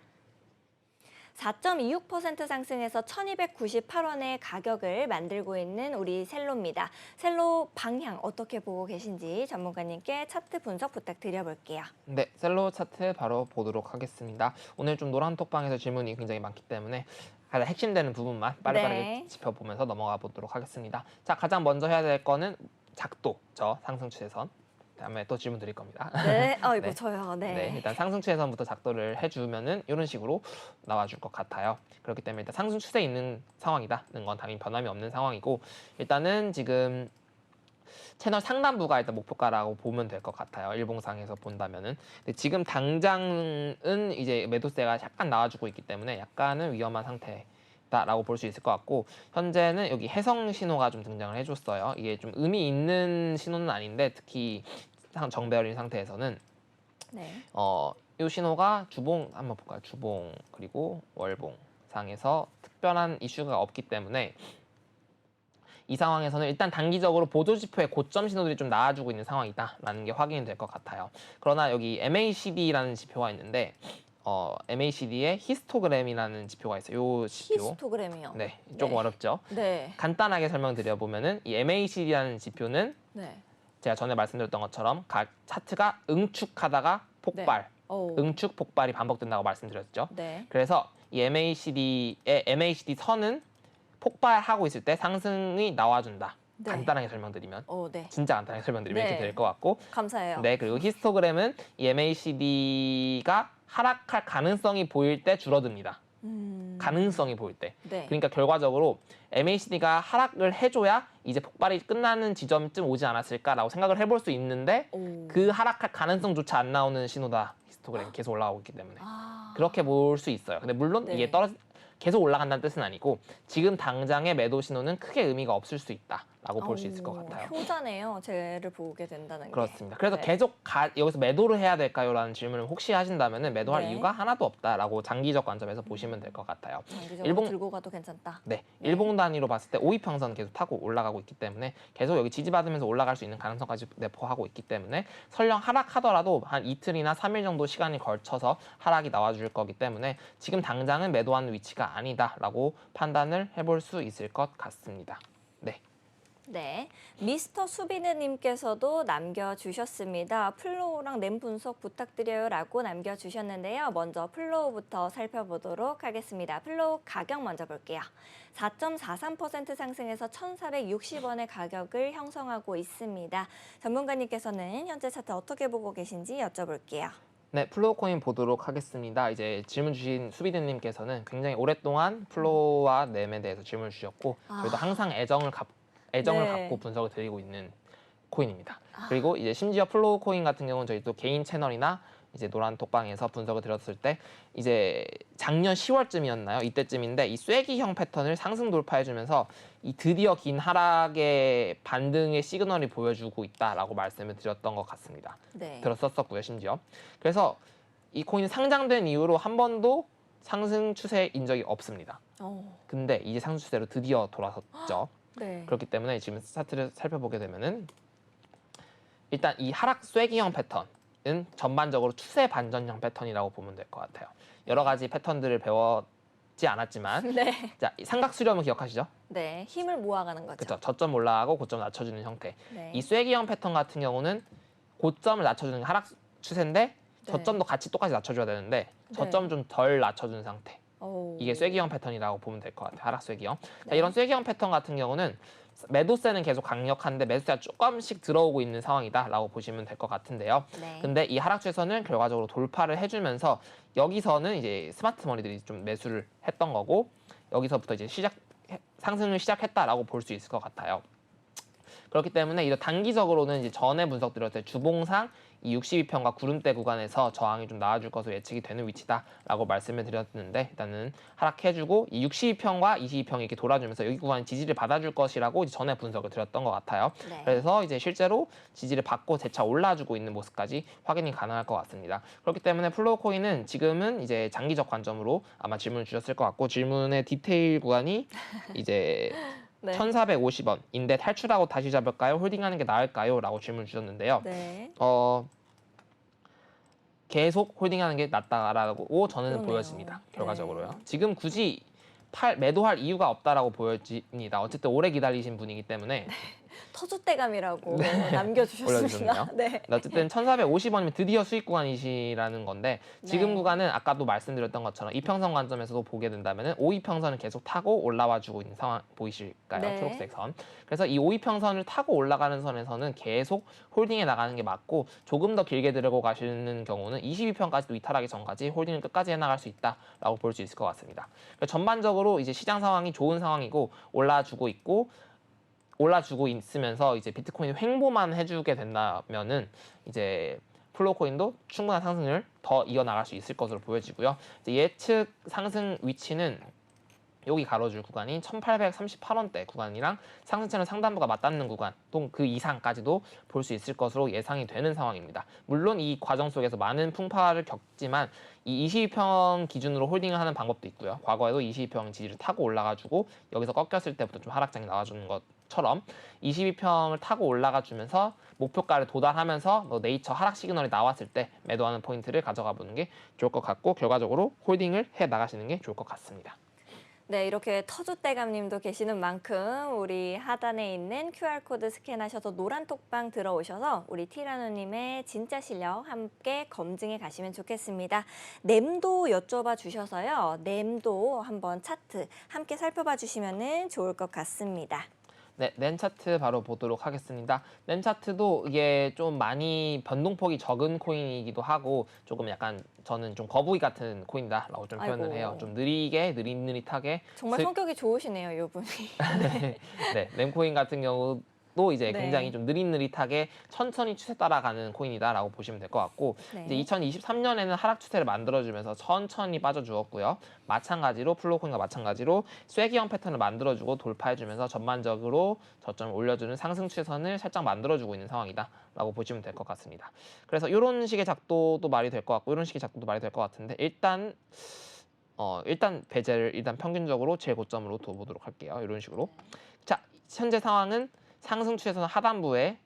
4.26% 상승해서 1,298원의 가격을 만들고 있는 우리 셀로입니다. 셀로 방향 어떻게 보고 계신지 전문가님께 차트 분석 부탁드려볼게요. 네, 셀로 차트 바로 보도록 하겠습니다. 오늘 좀 노란 톡방에서 질문이 굉장히 많기 때문에 가장 핵심되는 부분만 빠르게 네. 짚어보면서 넘어가 보도록 하겠습니다. 자, 가장 먼저 해야 될 거는 작도죠. 상승 추세선. 다음에 또 질문 드릴 겁니다. 네, 이거 네. 저요. 네. 네, 일단 상승 추세선부터 작도를 해주면은 이런 식으로 나와줄 것 같아요. 그렇기 때문에 일단 상승 추세에 있는 상황이다는 건 당연히 변함이 없는 상황이고, 일단은 지금 채널 상단부가 일단 목표가라고 보면 될 것 같아요. 일봉상에서 본다면은. 근데 지금 당장은 이제 매도세가 약간 나와주고 있기 때문에 약간은 위험한 상태다라고 볼 수 있을 것 같고, 현재는 여기 해성 신호가 좀 등장을 해줬어요. 이게 좀 의미 있는 신호는 아닌데, 특히 정배열인 상태에서는 네. 이 신호가 주봉 한번 볼까요? 주봉 그리고 월봉 상에서 특별한 이슈가 없기 때문에 이 상황에서는 일단 단기적으로 보조지표의 고점 신호들이 좀 나와주고 있는 상황이다라는 게 확인이 될 것 같아요. 그러나 여기 MACD라는 지표가 있는데 MACD에 히스토그램이라는 지표가 있어요. 이 지표. 히스토그램이요. 네, 조금 네. 어렵죠. 네. 간단하게 설명드려 보면은 이 MACD라는 지표는 네. 제가 전에 말씀드렸던 것처럼 각 차트가 응축하다가 폭발, 응축 폭발이 반복된다고 말씀드렸죠. 네. 그래서 이 MACD 선은 폭발하고 있을 때 상승이 나와준다. 네. 간단하게 설명드리면 네. 진짜 간단하게 설명드리면 네. 이렇게 될 것 같고, 감사해요. 네, 그리고 히스토그램은 이 MACD가 하락할 가능성이 보일 때 줄어듭니다. 가능성이 보일 때. 네. 그러니까 결과적으로 MACD가 하락을 해줘야 이제 폭발이 끝나는 지점쯤 오지 않았을까라고 생각을 해볼 수 있는데, 그 하락할 가능성조차 안 나오는 신호다. 히스토그램이 계속 올라가고 있기 때문에 그렇게 볼 수 있어요. 근데 물론 네. 이게 계속 올라간다는 뜻은 아니고 지금 당장의 매도 신호는 크게 의미가 없을 수 있다라고 볼 수 있을 것 같아요. 효자네요. 쟤를 보게 된다는 게. 그렇습니다. 그래서 네. 계속 여기서 매도를 해야 될까요? 라는 질문을 혹시 하신다면 매도할 네. 이유가 하나도 없다라고 장기적 관점에서 보시면 될 것 같아요. 장기적으로 들고 가도 괜찮다. 네, 일봉 단위로 봤을 때 5이평선 계속 타고 올라가고 있기 때문에 계속 여기 지지받으면서 올라갈 수 있는 가능성까지 내포하고 있기 때문에 설령 하락하더라도 한 이틀이나 3일 정도 시간이 걸쳐서 하락이 나와줄 거기 때문에 지금 당장은 매도하는 위치가 아니다라고 판단을 해볼 수 있을 것 같습니다. 네. 네, 미스터 수비느님께서도 남겨주셨습니다. 플로우랑 램 분석 부탁드려요라고 남겨주셨는데요. 먼저 플로우부터 살펴보도록 하겠습니다. 플로우 가격 먼저 볼게요. 4.43% 상승해서 1,460원의 가격을 형성하고 있습니다. 전문가님께서는 현재 차트 어떻게 보고 계신지 여쭤볼게요. 네, 플로우 코인 보도록 하겠습니다. 이제 질문 주신 수비드님께서는 굉장히 오랫동안 플로우와 램에 대해서 질문을 주셨고 저희도 항상 애정을 네. 갖고 분석을 드리고 있는 코인입니다. 그리고 이제 심지어 플로우 코인 같은 경우는 저희 또 개인 채널이나 이제 노란 톡방에서 분석을 드렸을 때 이제 작년 10월쯤이었나요? 이때쯤인데 이 쐐기형 패턴을 상승 돌파해주면서 이 드디어 긴 하락의 반등의 시그널이 보여주고 있다라고 말씀을 드렸던 것 같습니다. 네. 들었었고요, 심지어. 그래서 이 코인이 상장된 이후로 한 번도 상승 추세인 적이 없습니다. 근데 이제 상승 추세로 드디어 돌아섰죠. 네. 그렇기 때문에 지금 차트를 살펴보게 되면은 일단 이 하락 쐐기형 패턴은 전반적으로 추세 반전형 패턴이라고 보면 될 것 같아요. 여러 가지 패턴들을 배웠지 않았지만 네. 자, 삼각 수렴을 기억하시죠? 네, 힘을 모아가는 거죠. 그렇죠. 저점 올라가고 고점 낮춰주는 형태. 네. 이 쐐기형 패턴 같은 경우는 고점을 낮춰주는 하락 추세인데 저점도 같이 똑같이 낮춰줘야 되는데 저점 좀 덜 낮춰준 상태. 이게 쐐기형 패턴이라고 보면 될 것 같아요. 하락 쐐기형. 자, 이런 쐐기형 패턴 같은 경우는 매도세는 계속 강력한데 매수세가 조금씩 들어오고 있는 상황이다라고 보시면 될 것 같은데요. 네. 근데 이 하락 추세선을 결과적으로 돌파를 해주면서 여기서는 이제 스마트 머니들이 좀 매수를 했던 거고 여기서부터 이제 상승을 시작했다라고 볼 수 있을 것 같아요. 그렇기 때문에 이제 단기적으로는 이제 전에 분석드렸을 때 주봉상 이 62평과 구름대 구간에서 저항이 좀 나와줄 것으로 예측이 되는 위치다라고 말씀을 드렸는데 일단은 하락해주고 이 62평과 22평이 이렇게 돌아주면서 여기 구간 지지를 받아줄 것이라고 이제 전에 분석을 드렸던 것 같아요. 네. 그래서 이제 실제로 지지를 받고 재차 올라주고 있는 모습까지 확인이 가능할 것 같습니다. 그렇기 때문에 플로우 코인은 지금은 이제 장기적 관점으로 아마 질문을 주셨을 것 같고 질문의 디테일 구간이 이제 네. 1,450원인데 탈출하고 다시 잡을까요? 홀딩하는 게 나을까요? 라고 질문 주셨는데요. 네. 계속 홀딩하는 게 낫다라고 저는 그러네요. 보여집니다. 결과적으로요. 네. 지금 굳이 매도할 이유가 없다라고 보여집니다. 어쨌든 오래 기다리신 분이기 때문에 터줏대감이라고 네. 남겨주셨습니다. 올려주셨네요. 네. 어쨌든 1,450원이면 드디어 수익 구간이시라는 건데 지금 네. 구간은 아까도 말씀드렸던 것처럼 이평선 관점에서도 보게 된다면 5이평선을 계속 타고 올라와 주고 있는 상황 보이실까요? 네. 초록색 선. 그래서 이 5이평선을 타고 올라가는 선에서는 계속 홀딩해 나가는 게 맞고 조금 더 길게 들고 가시는 경우는 22평까지도 이탈하기 전까지 홀딩을 끝까지 해나갈 수 있다라고 볼 수 있을 것 같습니다. 그러니까 전반적으로 이제 시장 상황이 좋은 상황이고 올라주고 있으면서 이제 비트코인이 횡보만 해주게 된다면은 이제 플로우 코인도 충분한 상승을 더 이어나갈 수 있을 것으로 보여지고요. 이제 예측 상승 위치는 여기 가로줄 구간인 1838원대 구간이랑 상승 채널 상단부가 맞닿는 구간 또 그 이상까지도 볼 수 있을 것으로 예상이 되는 상황입니다. 물론 이 과정 속에서 많은 풍파를 겪지만 이 22평 기준으로 홀딩을 하는 방법도 있고요. 과거에도 22평 지지를 타고 올라가지고 여기서 꺾였을 때부터 좀 하락장이 나와주는 것처럼 22평을 타고 올라가 주면서 목표가를 도달하면서 네이처 하락 시그널이 나왔을 때 매도하는 포인트를 가져가 보는 게 좋을 것 같고 결과적으로 홀딩을 해 나가시는 게 좋을 것 같습니다. 네, 이렇게 터줏대감님도 계시는 만큼 우리 하단에 있는 QR코드 스캔하셔서 노란 톡방 들어오셔서 우리 티라노님의 진짜 실력 함께 검증해 가시면 좋겠습니다. 램도 여쭤봐 주셔서요. 램도 한번 차트 함께 살펴봐 주시면 좋을 것 같습니다. 네, 램 차트 바로 보도록 하겠습니다. 램 차트도 이게 좀 많이 변동폭이 적은 코인이기도 하고 조금 약간 저는 좀 거북이 같은 코인이다라고 좀 표현을 아이고. 해요. 좀 느리게 느릿느릿하게 정말 성격이 좋으시네요, 이분이. 네, 램코인 같은 경우도 이제 네. 굉장히 좀 느릿느릿하게 천천히 추세 따라가는 코인이다라고 보시면 될 것 같고 네. 이제 2023년에는 하락 추세를 만들어주면서 천천히 빠져주었고요. 마찬가지로 플로우코인과 마찬가지로 쐐기형 패턴을 만들어주고 돌파해주면서 전반적으로 저점을 올려주는 상승 추세선을 살짝 만들어주고 있는 상황이다라고 보시면 될 것 같습니다. 그래서 이런 식의 작도도 말이 될 것 같고 이런 식의 작도도 말이 될 것 같은데 일단 배제를 평균적으로 제고점으로 둬보도록 할게요. 이런 식으로. 자, 현재 상황은 상승 추세선 하단부에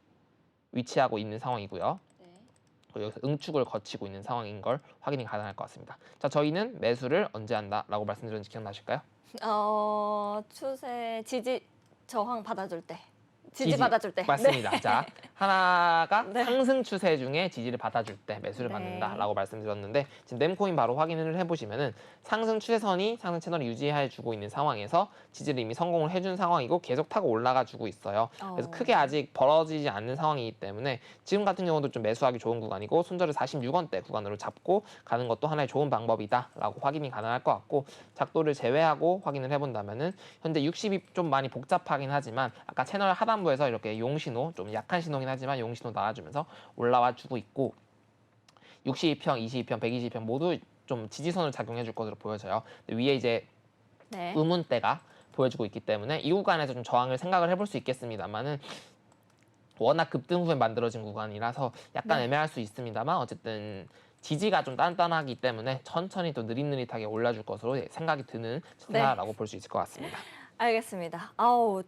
위치하고 있는 상황이고요. 그리고 여기서 응축을 거치고 있는 상황인 걸 확인이 가능할 것 같습니다. 자, 저희는 매수를 언제 한다라고 말씀드렸는지 기억나실까요? 추세 지지 저항 받아줄 때. 지지 받아줄 때. 맞습니다. 네. 자, 하나가 네. 상승 추세 중에 지지를 받아줄 때 매수를 네. 받는다라고 말씀드렸는데 지금 램코인 바로 확인을 해보시면은 상승 추세선이 상승 채널을 유지해주고 있는 상황에서 지지를 이미 성공을 해준 상황이고 계속 타고 올라가주고 있어요. 그래서 크게 아직 벌어지지 않는 상황이기 때문에 지금 같은 경우도 좀 매수하기 좋은 구간이고 손절을 46원대 구간으로 잡고 가는 것도 하나의 좋은 방법이다라고 확인이 가능할 것 같고 작도를 제외하고 확인을 해본다면은 현재 60이 좀 많이 복잡하긴 하지만 아까 채널 하단부에서 이렇게 용신호 좀 약한 신호긴 하지만 용신호 나와주면서 올라와 주고 있고 62평, 22평, 122평 모두 좀 지지선을 작용해 줄 것으로 보여져요. 위에 이제 네. 의문대가 보여주고 있기 때문에 이 구간에서 좀 저항을 생각을 해볼 수 있겠습니다만은 워낙 급등 후에 만들어진 구간이라서 약간 네. 애매할 수 있습니다만 어쨌든 지지가 좀 단단하기 때문에 천천히 또 느릿느릿하게 올라줄 것으로 생각이 드는 차트라고 볼 수 있을 것 같습니다. 알겠습니다.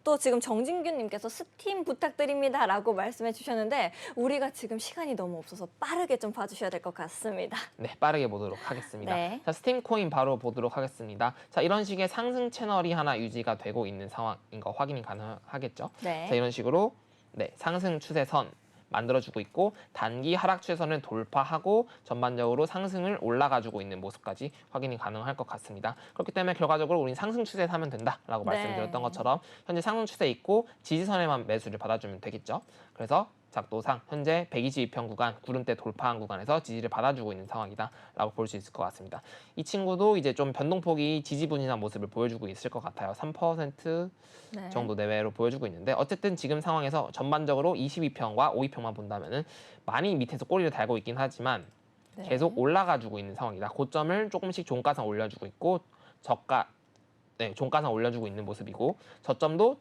또 지금 정진규님께서 스팀 부탁드립니다라고 말씀해 주셨는데 우리가 지금 시간이 너무 없어서 빠르게 좀 봐주셔야 될 것 같습니다. 네, 빠르게 보도록 하겠습니다. 네. 자, 스팀 코인 바로 보도록 하겠습니다. 자, 이런 식의 상승 채널이 하나 유지가 되고 있는 상황인 거 확인이 가능하겠죠. 네. 자, 이런 식으로 상승 추세선 만들어주고 있고 단기 하락 추세선을 돌파하고 전반적으로 상승을 올라가주고 있는 모습까지 확인이 가능할 것 같습니다. 그렇기 때문에 결과적으로 우리는 상승 추세에 사면 된다라고 네. 말씀드렸던 것처럼 현재 상승 추세에 있고 지지선에만 매수를 받아주면 되겠죠. 그래서 작도상 현재 122평 구간 구름대 돌파한 구간에서 지지를 받아주고 있는 상황이다라고 볼 수 있을 것 같습니다. 이 친구도 이제 좀 변동폭이 지지분인한 모습을 보여주고 있을 것 같아요. 3% 네. 정도 내외로 보여주고 있는데 어쨌든 지금 상황에서 전반적으로 22평과 52평만 본다면은 많이 밑에서 꼬리를 달고 있긴 하지만 네. 계속 올라가주고 있는 상황이다. 고점을 조금씩 종가상 올려주고 있고 종가상 올려주고 있는 모습이고 저점도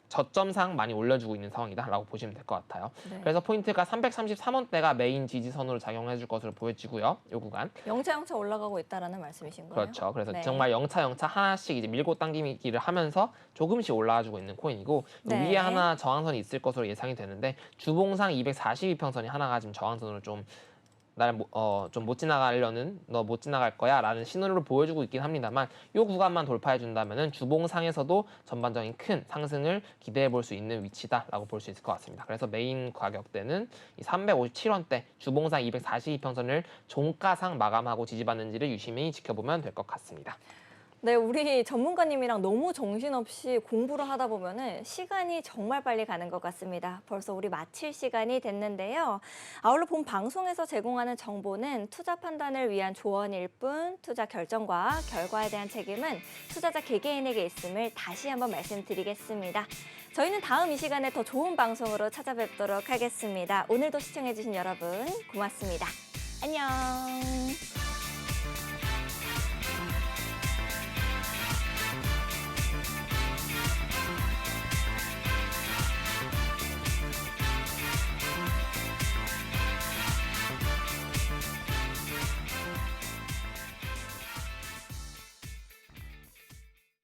저점상 많이 올려주고 있는 상황이다라고 보시면 될 것 같아요. 네. 그래서 포인트가 333원대가 메인 지지선으로 작용해줄 것으로 보여지고요. 이 구간. 영차 올라가고 있다라는 말씀이신 거예요? 그렇죠. 그래서 네. 정말 영차 하나씩 이제 밀고 당기기를 하면서 조금씩 올라와주고 있는 코인이고 네. 위에 하나 저항선이 있을 것으로 예상이 되는데 주봉상 242평선이 하나가 지금 저항선으로 좀 좀 못 지나가려는 너 못 지나갈 거야라는 신호를 보여주고 있긴 합니다만 이 구간만 돌파해 준다면은 주봉상에서도 전반적인 큰 상승을 기대해 볼 수 있는 위치다라고 볼 수 있을 것 같습니다. 그래서 메인 가격대는 이 357원대 주봉상 242평선을 종가상 마감하고 지지받는지를 유심히 지켜보면 될 것 같습니다. 네, 우리 전문가님이랑 너무 정신없이 공부를 하다 보면은 시간이 정말 빨리 가는 것 같습니다. 벌써 우리 마칠 시간이 됐는데요. 아울러 본 방송에서 제공하는 정보는 투자 판단을 위한 조언일 뿐 투자 결정과 결과에 대한 책임은 투자자 개개인에게 있음을 다시 한번 말씀드리겠습니다. 저희는 다음 이 시간에 더 좋은 방송으로 찾아뵙도록 하겠습니다. 오늘도 시청해주신 여러분 고맙습니다. 안녕.